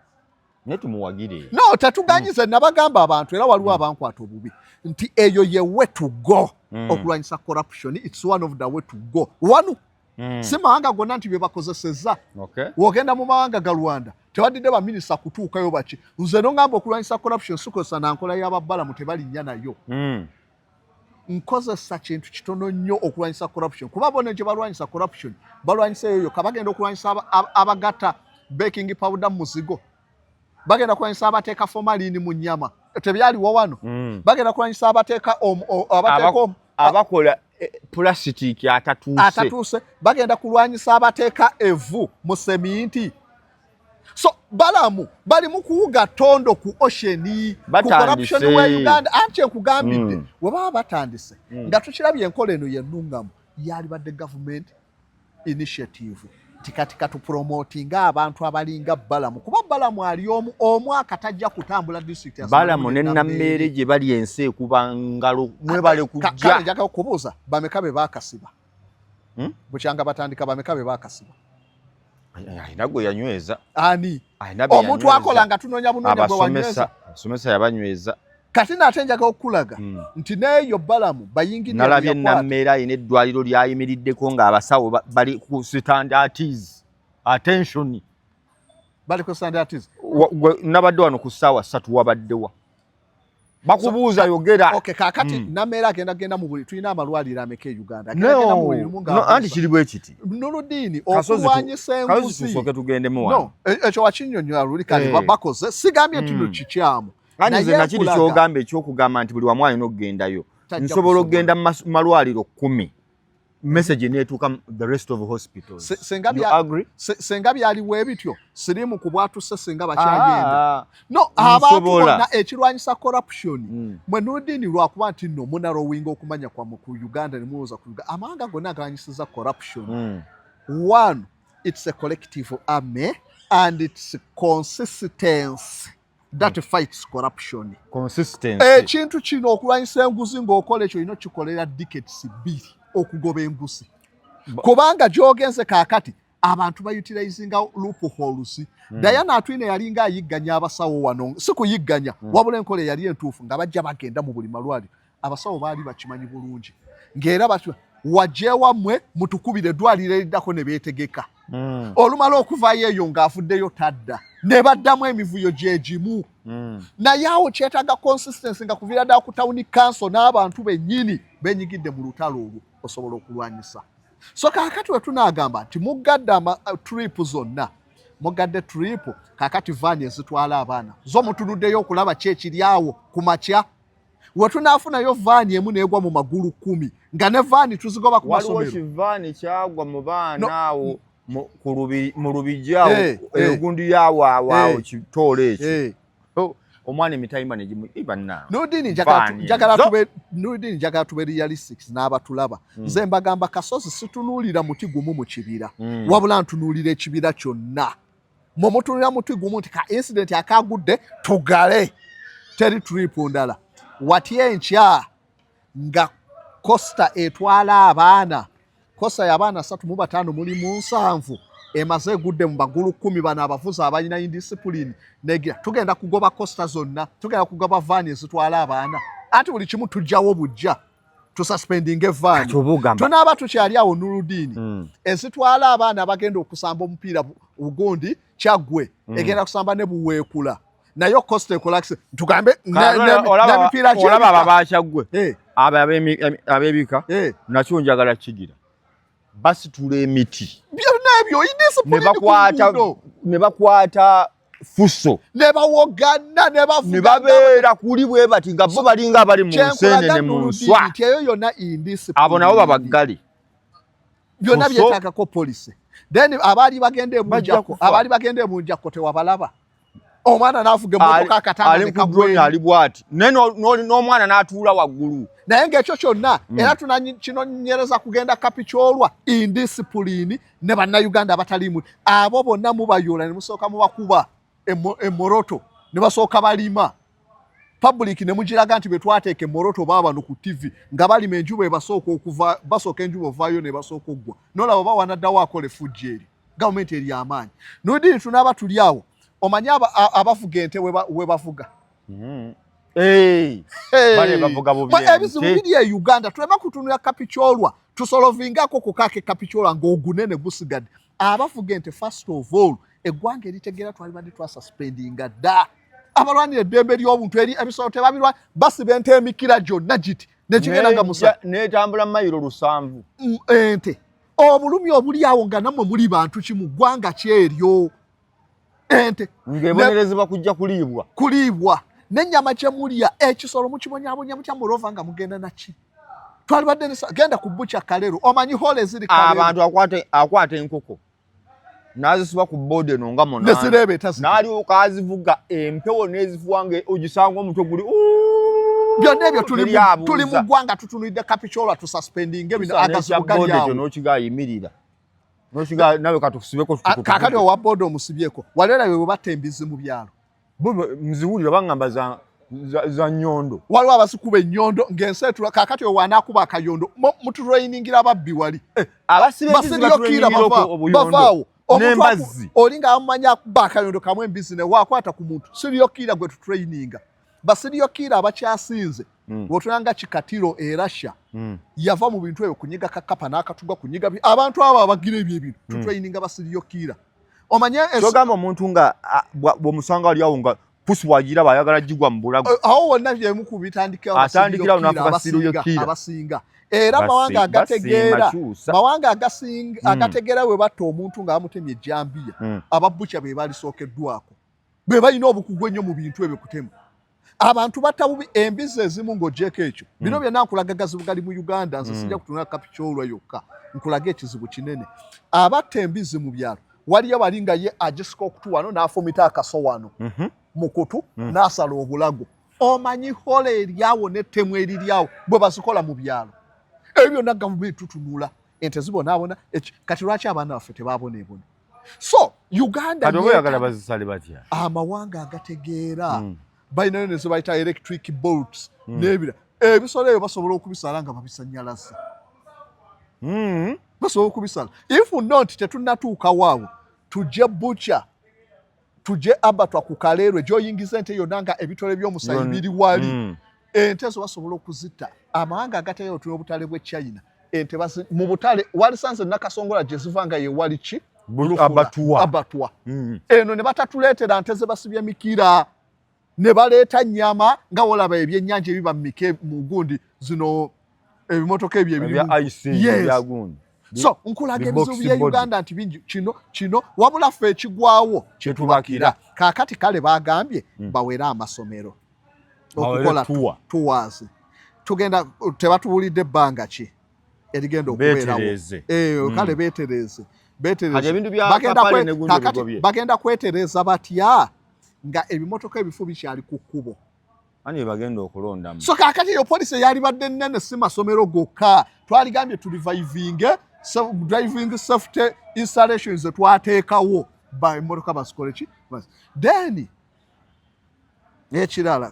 ne tumuwagire no tatuganyize nabagamba abantu era waliwo abankwata obubi nti eyo ye way to go okulwanyisa corruption it's one of the way to go wanu si mawanga gonna nti bye bakozesezza wogenda mu mawanga ga Rwanda tewadidde baminisita kutuukayo baki nze nongamba okulwanyisa corruption sikozesa nankola y'ababalamu tebalinnya nayo nkozesa kintu kitono nnyo okulwanyisa corruption kuba bona gye balwanyisa corruption balwanyisa eyo kabagenda okulwanyisa abagata baking powder muzigo bagenda kulwanyisa abateeka formalin mu nnyama tebyaliwo wano bagenda kulwanyisa abateeka abakola plastic atatuuse bagenda kulwanyisa abateeka evu mu seminti so balamu bali mu kuwuga tondo ku ocean ku corruption wa Uganda anti enkugambidde webaba batandise nga tukirabye enkola eno yennungamu yali badde government initiative tikati katupromotinga abantu abalinga balamu kuba balamu ali omwaka tajja kutambula district ya balamu ne nammere gye bali ensi ekuba ngalo mwebale kujja njagala kubuuza bamekabe bakasiba bukyanga batandika bamekabe bakasiba ayina gwe yanyweza ani omuntu akola nga tunoonya bunoonya bwe wanyweza Omusomesa yabanyweza kati nate njagala okulaga nti neeyo balamu bayingidde nalabye nammere ayina eddwaliro lyayimiriddeko ng'abasawo bali ku standards attention bali ku standards nabadde wano ku ssaawa 3 wabaddewa bakubuuza yogera kakati nammere agenda mu buli tulina amalwaliro ameka e Uganda anti kiri bwe kiti Nuludiini okulwanyisa enguzi tusooke tugendemu wano ekyo wakinnyonnyola luli kale bakoze sigambye nti no kikyamu nze nakiri kyogamba ekyokugamba nti buli wamu alina okugendayo nsobola okugenda mu malwaliro 10 message neetuuka the rest of hospitals senga byaliwo ebityo sirimu kubwatuse senga bakyagenda no abantu bonna ekirwanyisa corruption mwe Nuludiini lwakuba nti nno munarowinga okumanya kwa ku Uganda ne muwooza ku Uganda amawanga gonna agalwanyisiza corruption one it's a collective army and it's consistency that fights corruption consistency ekintu kino okulwanyisa enguzi ng'okola ekyo olina kikolera decades 2 okugoba enguzi kubanga gyogenze kaakati abantu bayutilizinga loopholes Diana Atwine yalinga ayigganya abasawo wano si kuyigganya wabula enkola yali entuufu nga bajja bagenda mu buli malwaliro abasawo baali bakimanyi bulungi ng'era batwa wajjewa mmwe mutukubire eddwaliro eriddako ne beetegeka olumala okuvaayo eyo ng'afuddeyo tadda ne baddamu emivuyo gyegimu naye awo kyetaaga consistency nga kuviira ddala ku tawuni council n'abantu bennyini benyigidde mu lutalo olwo osobola okulwanyisa so kaakati we tunaagamba nti muggadde trip zonna muggadde trip kaakati vaani ezitwala abaana zo mutunuddeyo okulaba ki ekiri awo ku makya we tunaafunayo vaani emu neegwa mu magulu 10 nga ne vaani tuzigoba ku masomero waliwo kivaani kyagwa mu baana awo mu lubijja egundi yawo awo kitoola ekyo omwana emitayimba negimuibanna Nuludiini njagala tube realistic n'abatulaba nze mbagamba Kasozi situnuulira muti gumu mu kibira wabula ntunuulira ekibira kyonna mumutunulira muti gumu nti ka incident akagudde tugale teri trip ndala wati enkya nga Costa etwala abaana Costa y'abaana 3 muli mu 7 emaze egudde mu magulu 10 bana abavuzi abalina indiscipline negira tugenda kugoba Costa zonna tugenda kugoba vaani ezitwala abaana ati buli kimu tujjawo bujja tususpending evaani tunaaba tukyali awo Nuludiini ezitwala abaana abagenda okusamba omupiira ugundi kyaggwe egenda kusamba ne buweekula nayo Costa ekolakise tugambe n'emipiira olaba ababakyaggwe abebika nakyo njagala kigira basitula emiti byonna ebyo ne bakwata fuso ne bawogana ne babeera kuli bwe bati nga bo balinga abali mu nseenene mu nswa eyo yonna indiscipline abo nabo babaggale byonna byetaagako poliisi then abaali bagenda emunjako tewabalaba omwana n'avuga emmotoka akatanga ne kagwera ali bwati n'omwana n'atuula waggulu naye ng'ekyo kyonna era kinonyereza kugenda kapikyolwa indisipulini ne bannayuganda abataliimu abo bonna mubayoola ne musooka mubakuba emmoroto ne basooka balima public ne mugiraga nti betwateeka emmoroto baabano ku TV nga balima enjuba basooka enjuba ovaayo ne basooka oggwa nolaba bawanaddawo akola effujjo eri gavumenti eri amaanyi nudini tunaaba tuli awo omanyi abavuga ente we bavuga ebizibu biri e Uganda tulema kutunula kapikyolwa tusolovingako ku kake kapikyolwa ng'ogunene gusigadde abavuga ente first of all eggwanga eritegeera twalibadde twasuspendinga dda abalwanira eddembe ly'obuntu eri ebisolo tebabirwa basiba ente emikira gyonna giti nekigenda nga musa netambula mayiro 7 ente obulumi obuli awo nga nammwe muli bantu kimu ggwanga kyeryo ente ng'ebonerezebwa kujja kuliibwa n'ennyama kye mulya ekisolo mukibonyabonya mutya mulova nga mugenda naki twalibadde genda ku bukya kalero omanyi hole eziri kalero abantu akwata enkoko n'azisuba ku boodi eno nga n'alyoka azivuga empewo n'ezifuwa nga ogisanga omutwe guli byonna ebyo tuli mu ggwanga tutunulidde kapikyolwa tususpendinga ebino agazibugali awo n'okiga yimirira n'okiga nawe katukusibeko kakati owa boodi omusibyeko walerabe bwe batta embizi mu byalo nziwulira baŋŋamba za nnyondo waliwo abasikuba ennyondo ng'enseetula kakati owaanaakuba akayondo mututrayiningira ababbi wali abasiriyokira bavaawo n'embazzi oli ng'amumanyi akuba akayondo kamu embizi ne waakwata ku muntu siriyokira gwe tutrayininga basiriyokira abakyasinze bw'otulanga kikatiro e Russia yava mu bintu ebyo kunyiga kakapa n'akatuga kunyiga abantu abo abagira ebyo ebintu tutrayininga basiriyokira omanye sogamba omuntu nga bw'omusanga wali awo nga pusi bw'agira bayagala gigwa mu bulago awo wonna byemu ku bitandikira abasinga era mawanga agategeera bwe batta omuntu ng'amutemye ejjambiya ababukya be balisookeddwako be balina obukugu ennyo mu bintu ebyo kutema abantu batta bubi embizi ezimu ng'ogyeko ekyo bino byonna nkulaga gazibugali mu Uganda nze sijja kutunula kapikyolwa yokka nkulaga ekizibu kinene abatta embizi mu byalo waliyo bali nga ye agisika okutu wano n'afumita akaso wano mu kutu n'asala obulago omanyi hole eryawo n'ettemu eriryawo bwe bazikola mu byalo ebyo byonna gavumenti tutunula ente zibonaabona kati lwaki abaana baffe tebaabonaebona so Uganda amawanga agategeera balinayo ne zebayita electric bolts n'ebira ebisolo ebyo basobola okubisala nga babisanyalaza basobola okubisala if not tetunnatuuka waawo tujje butya tujje abatwa ku kaleerwe gy'oyingiza ente yonna nga ebitole by'omusayi biri wali ente zo basobola okuzita amawanga agateyo tuli obutale bw'e China ente mu butale walisanze nakasongola gye ziva nga ye wali ki abatwa eno ne batatuleetera nte ze basibye mikira ne baleeta nnyama nga wolaba ebyennyanja ebiba mu gundi zino ebimotoka ebyo ebiri so nkulaga ebizibu bya Uganda nti bingi kino wabula ffe ekigwawo kyetubakira kaakati kale bagambye bawera amasomero okukola tours tugenda tebatubulidde ebbanga ki erigenda okubeerawo kale beetereze bagenda kwetereza batya nga ebimotoka ebifu bikyali ku kkubo ani bagenda okulondamu so kaakati eyo polisi yali badde nnene si masomero gokka twaligambye driving safety installations twateekawo emmotoka basikole ki then ekirala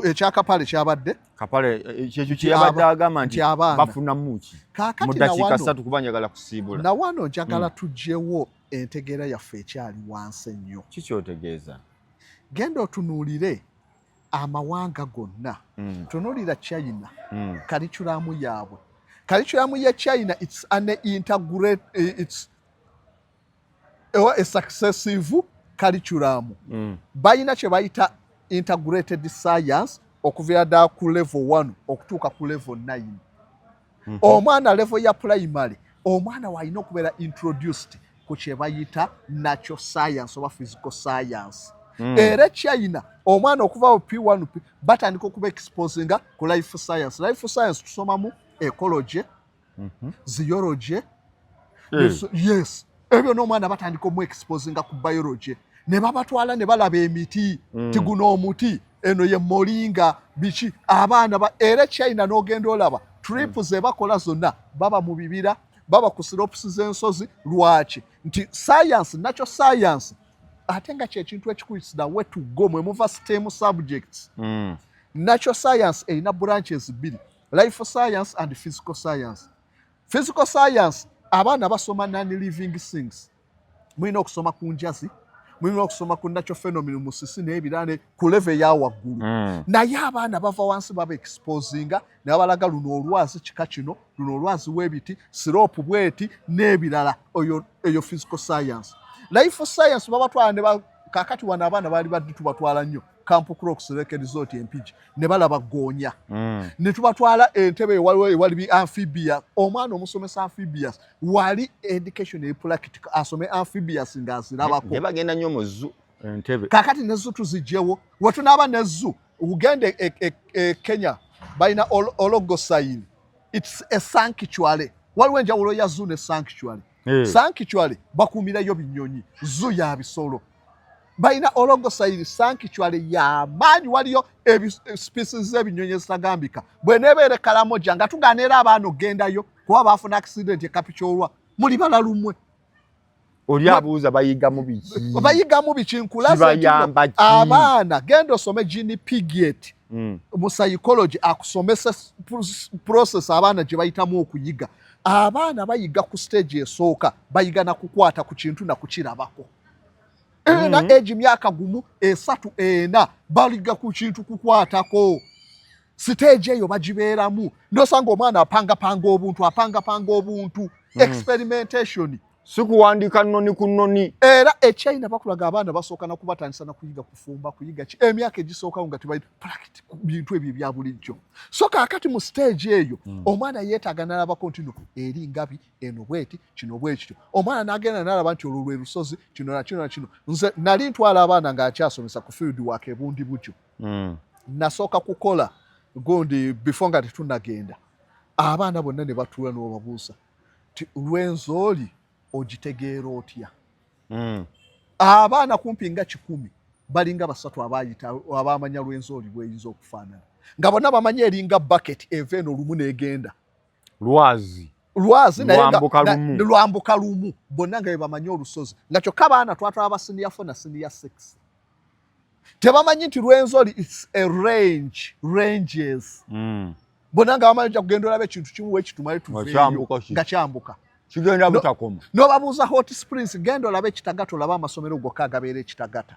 ekyakapale kyabadde kapale kyekyo kyeyabadde agamba nti bafunamu ki mu dakiika 3 kuba njagala kusiibula nawano njagala tugyewo entegeera yaffe ekyali wansi ennyo kikyotegeeza genda otunuulire amawanga gonna tunuulira China kaliculamu yaabwe kaliculamu ya China it's a successive curriculum bayina kye bayita integrated science okuviira ddala ku level 1 okutuuka ku level 9 omwana level ya primary omwana walina okubeera introduced ku kye bayita natural science oba physical science era China omwana okuva mu P1 batandika okuba exposinga ku life science tusomamu ecology zoology yes ebyo n'omwana batandika omu exposinga ku biology ne babatwala ne balaba emiti tiguno omuti eno ye molinga biki abaana era China n'ogenda olaba trip ze bakola zonna baba mu bibira baba ku slopes z'ensozi lwaki nti science natural science ate nga kyekintu ekikuyisira we to go mwe muva STEM subjects natural science erina branches bbiri life science and physical science. Physical science abaana basoma non-living things mulina okusoma ku njazi mulina okusoma ku natural phenomenon musisi n'ebirane ku level ya waggulu naye abaana bava wansi baba exposinga ne babalaga luno olwazi kika kino luno olwazi w'ebiti sirope bweti n'ebirala eyo physical science. Life science babatwala ne kakati wana abaana bali badde tubatwala nnyo Camp Crocks Lake Resort empiji ne balaba goonya ne tubatwala entebe wali bi amphibious omwana omusomesa amphibious wali education e practical asome amphibious ngazirabako ne bagenda nnyo mu zoo entebe kakati nezo tuzijewo watunaba nezo ugende Kenya baina ologosaini it's a sanctuary waliwo enjawulo ya zoo ne sanctuary sanctuary bakumirayo binyonyi zoo ya bisolo baina ologosaini sanctuary ya maanyi waliyo species z'ebinyonyi ezitagambika bwenebeere Kalamoja nga tuganira abaana ogendayo kuba bafuna accident ekapicholwa muli bala lumwe oli abuuza bayigamu biki nkulaza abaana genda osome gene piget mu psychology akusomesa process abaana gye bayitamu okuyiga abaana bayiga ku stage esooka bayiga na kukwata ku kintu na kukirabako na age myaka gumu 3-4 baliga ku kintu kukwatako stage eyo bagibeeramu nosanga omwana apanga obuntu experimentation sikuwandika nnoni ku nnoni era China bakulaga abaana basooka na kubatandisa na kuyiga kufumba kuyiga ki emyaka egisooka nga tebayi practical bintu ebyo bya bulijjo so kakati mu stage eyo omwana yeetaaga n'alaba kontinu eri ngabi eno bweti kino bwekityo omwana n'agenda n'alaba nti olwo lwe lusozi kino na kino nze nali ntwala abaana ng'akyasomesa ku field work ebundi bujjo nasooka kukola gundi before nga tetunagenda abaana bonna ne batuula n'obabuuza ti lwenzoli ogitegeera otya abaana kumpi nga 10 balinga 3 abayita abamanya lwenzoli bweyinza okufaanana nga bonna bamanya eringa bucket eveno lumu negenda lwazi lwambuka lumu bonna nga bamanya olusozi nga kyokka abaana twatwala ba senior 4 na senior 6 tebamanyi nti lwenzoli it's a ranges bonna nga bamanya kugenda olabe ekintu kimu wekitumale Tuveeyo nga kyambuka kigenda butakoma nobabuuza hot springs genda olabe ekitagata olaba amasomero gokka agabeera ekitagata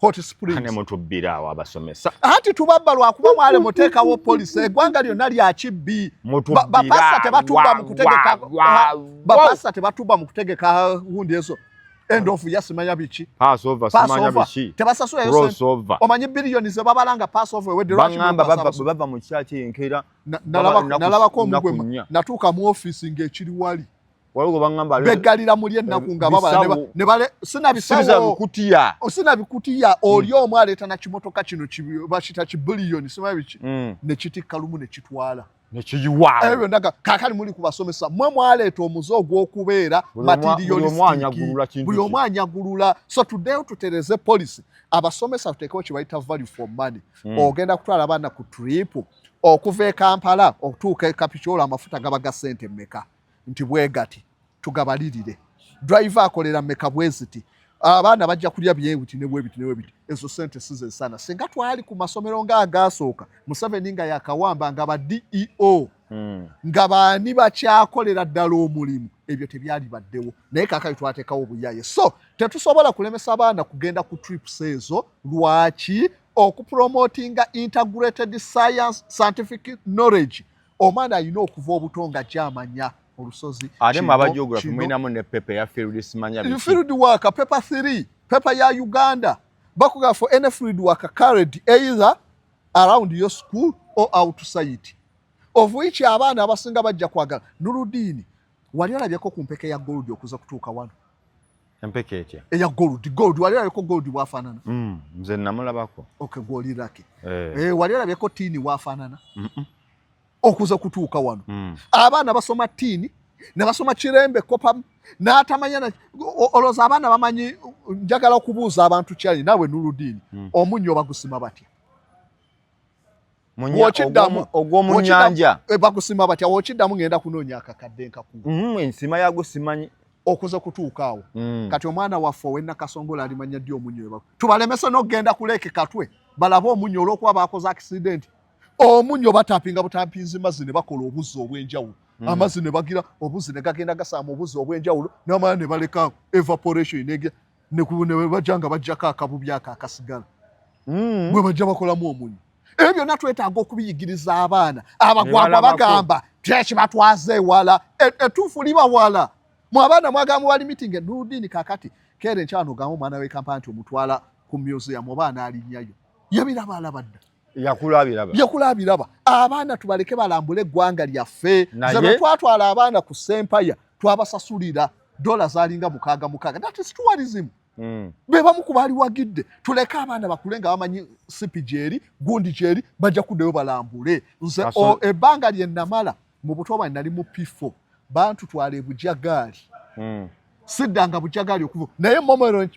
hot springs ne mutubbira awo abasomesa anti tubabba lwakuba mwale muteekawo polisi eggwanga lyonna lya kibbi bapasa tebatubba mu kutegeka hundi ezo end of yasimanya biki tebasasula omanyi biliyoni ze babalanga passover bava mu kyaki enkera nalabako omugwe natuuka mu office ng'ekiri wali waliwo bangamba begalira muli ennaku nga babala ne bale sinabikutiya oli omu aleeta na kimotoka kino bakita kibiliyoni sima biki ne kitikka lumu ne kitwala ne kiyiwaawo ebyo ndaga kakali muli kubasomesa mmwe mwaleeta omuze ogw'okubeera buli omu anyagulula so today tutereze policy abasomesa tuteekewo kye bayita value for money ogenda kutwala abaana ku trip okuva e Kampala okutuuka e Kapicolo amafuta gaba ga ssente mmeka nti bwegati tugabalirire driver akolera mmeka bweziti abaana bajja kulya byewiti ne bwebiti ezo ssente size sana singa twali ku masomero ng'agasooka Museveni nga yakawamba nga ba DEO nga baani bakyakolera ddala omulimu ebyo tebyali baddewo naye kaakali twateekawo obuyaye so tetusobola kulemesa abaana kugenda ku trips ezo lwaki okupromotinga integrated scientific knowledge omwana alina okuva obutonga gyamanya olusozi ate mu abageography mulinamu ne pepa ya field simanya biki field work paper 3 paper ya Uganda bakuga for any field work carried either around your school or outside of which abaana abasinga bajja kwagala Nurudini wali alabyeko ku mpeke ya gold okuza kutuuka wano empeke etya eya gold wali alabyeko gold wafaanana nze namulabako okay gwolirake wali alabyeko tini wafaanana okuza kutuuka wano abaana basoma tini ne basoma kirembe kopa n'atamanya oloza abaana bamanyi njagala okubuuza abantu kyali nawe Nuruddin omunnyo bagusima batya ogw'omunyanja bagusima batya wokiddamu ngenda kunoonya akakadde nkaku ensima yago simanyi okuza kutuuka awo kati omwana waffe owenna Kasongola alimanya ddi omunnyo tubalemese n'okgenda kuleeke Katwe balabe omunnyo olw'okuba bakoze accident omunnyo batapinga butampinzi mazzi ne bakola obuzzi obw'enjawulo amazzi ne bagira obuzzi ne gagenda gasaama obuzzi obw'enjawulo n'amala ne baleka evaporation ne bajja nga bajjako akabubi ako akasigala bwe bajja bakolamu omunnyo ebyo byonna twetaaga okubiyigiriza abaana abagwagwa bagamba tekibatwaze ewala ettuufu liba wala mu abaana mwagamba wali meeting Nuruddin kakati kere nkyano gamba omwana we kampani nti omutwala ku museum oba anaalinyayo yabiraba alabadda yakulabiraba abaana tubaleke balambule eggwanga lyaffe ze twatwala abaana ku Sempaya twabasasulira dola zalinga mukaaga that is tourism be bamu kubali wagidde tuleke abaana bakule nga bamanyi sipi gyeri gundi gyeri bajja kuddeyo balambule nze ebbanga lyennamala mu butoba nali mu P4 bantu twale bujagaali siddanga bujagaali okuva naye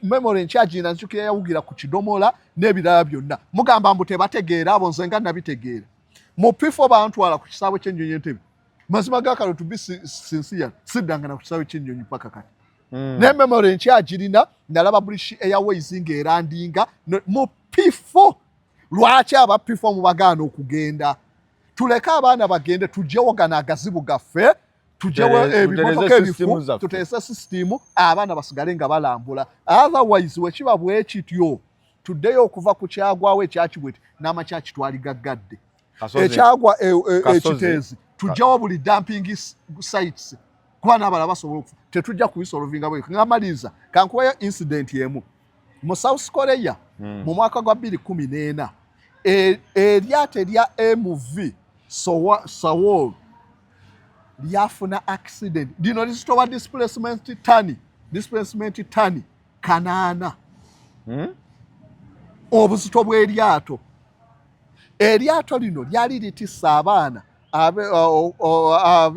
memory nkyagina nzukira yawugira ku kidomola n'ebirala byonna mugamba mbu tebategeera abo nze nga nabitegeera mu P4 bantwala ku kisaawe ky'ennyonyi Entebbe mazima gakalo to be sincere siddanga na ku kisaawe ky'ennyonyi paka kati ne memory nkyagirina nalaba British Airways ng'erandinga mu P4 lwaki aba P4 mu bagaana okugenda tuleke abaana bagende tujjewo gana agazibu gaffe tujewo ebimotoka ebifu tuteesa system abaana basigale nga balambula otherwise wekiba bwekityo tuddeyo okuva ku kyagwawo ekyakibweti n'amakyaki twali gaggadde ekyagwa ekiteezi tujjawo buli dumping sites kuba n'abala basobola okufa tetujja kubisolvinga bwe ngamaliza kankuwayo incident emu mu South Korea mu mwaka gwa 2014 eryato erya MV Sewol lyafuna accident lino lisitowa displacement tani kanaana obuzito bw'eryato lino lyali litissa abaana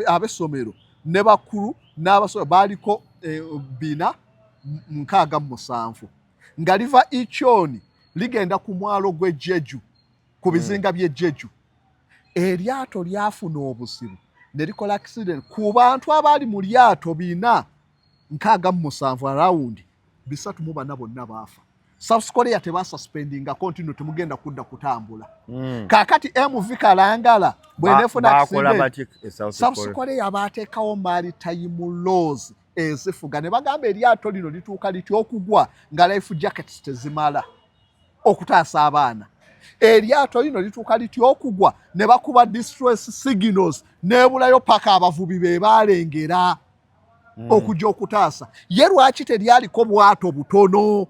ab'essomero ne bakulu n'abasomero baaliko 467 nga liva Ichoni ligenda ku mwalo gw'e Jeju ku bizinga by'e Jeju eryato lyafuna obuzibu ne likola accident ku bantu abali mu lyato 467 around 304 bonna baafa. South Korea tebasuspendinga continue temugenda kudda kutambula kakati MV Kalangala bwenefuna accident South Korea baateekawo maritime laws ezifuga ne bagamba eryato lino lituuka lityo okugwa nga life jackets tezimala okutaasa abaana eryato lino lituuka lityo okugwa ne bakuba distress signals nebulayo paka abavubi be balengera okujja okutaasa ye lwaki teryaliko bwato butono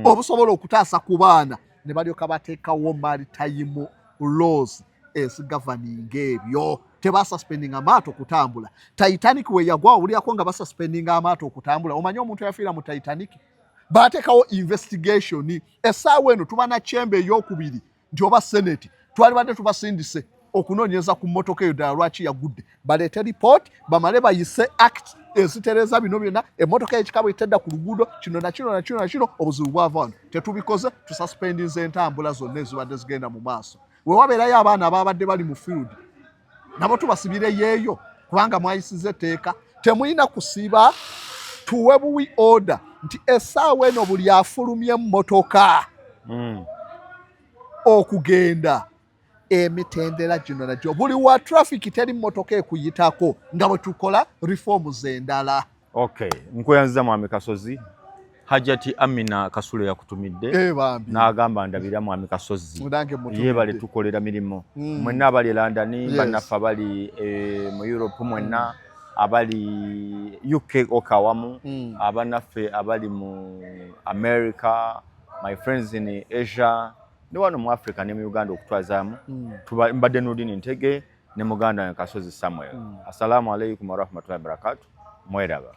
obusobola okutaasa ku baana ne balyoka bateekawo maritime laws ezigavaninga ebyo tebasuspendinga amaato okutambula. Titanic we yagwa obulyako nga basuspendinga amaato okutambula omanyi omuntu yafiira mu Titanic baateekawo investigation essaawa eno tuba na kyembe ey'okubiri nti oba senate twali badde tubasindise okunoonyeza ku mmotoka eyo ddala lwaki yagudde baleete report bamale bayise act ezitereza bino byonna emmotoka ekikabo etedda ku luguudo kino na kino obuzibu bwava wano tetubikoze tususpendinze entambula zonna ezibadde zigenda mu maaso we wabeerayo abaana ababadde bali mu field nabo tubasibire yeeyo kubanga mwayisize etteeka temulina kusiba tuwe buwi order nti essaawa eno buli afulumye emmotoka okugenda emitendera gino nagyo buli wa traffic teri mmotoka ekuyitako nga bwe tukola reforms endala. Okay, nkweyanziza mwami Kasozi. Hajati Amina Kasule yakutumidde n'agamba ndabira mwami Kasozi yebale tukolera mirimo mwenna abali London bannaffe abali mu Europe mwenna abali UK okawamu abanaffe abali mu America my friends in Asia ne wano mu Africa ne mu Uganda okutwazaamu mbadde Nuruddin Ntege ne muganda Kasozi Samuel. Assalamu alaikum wa rahmatullahi wa barakatuh. Mweraba.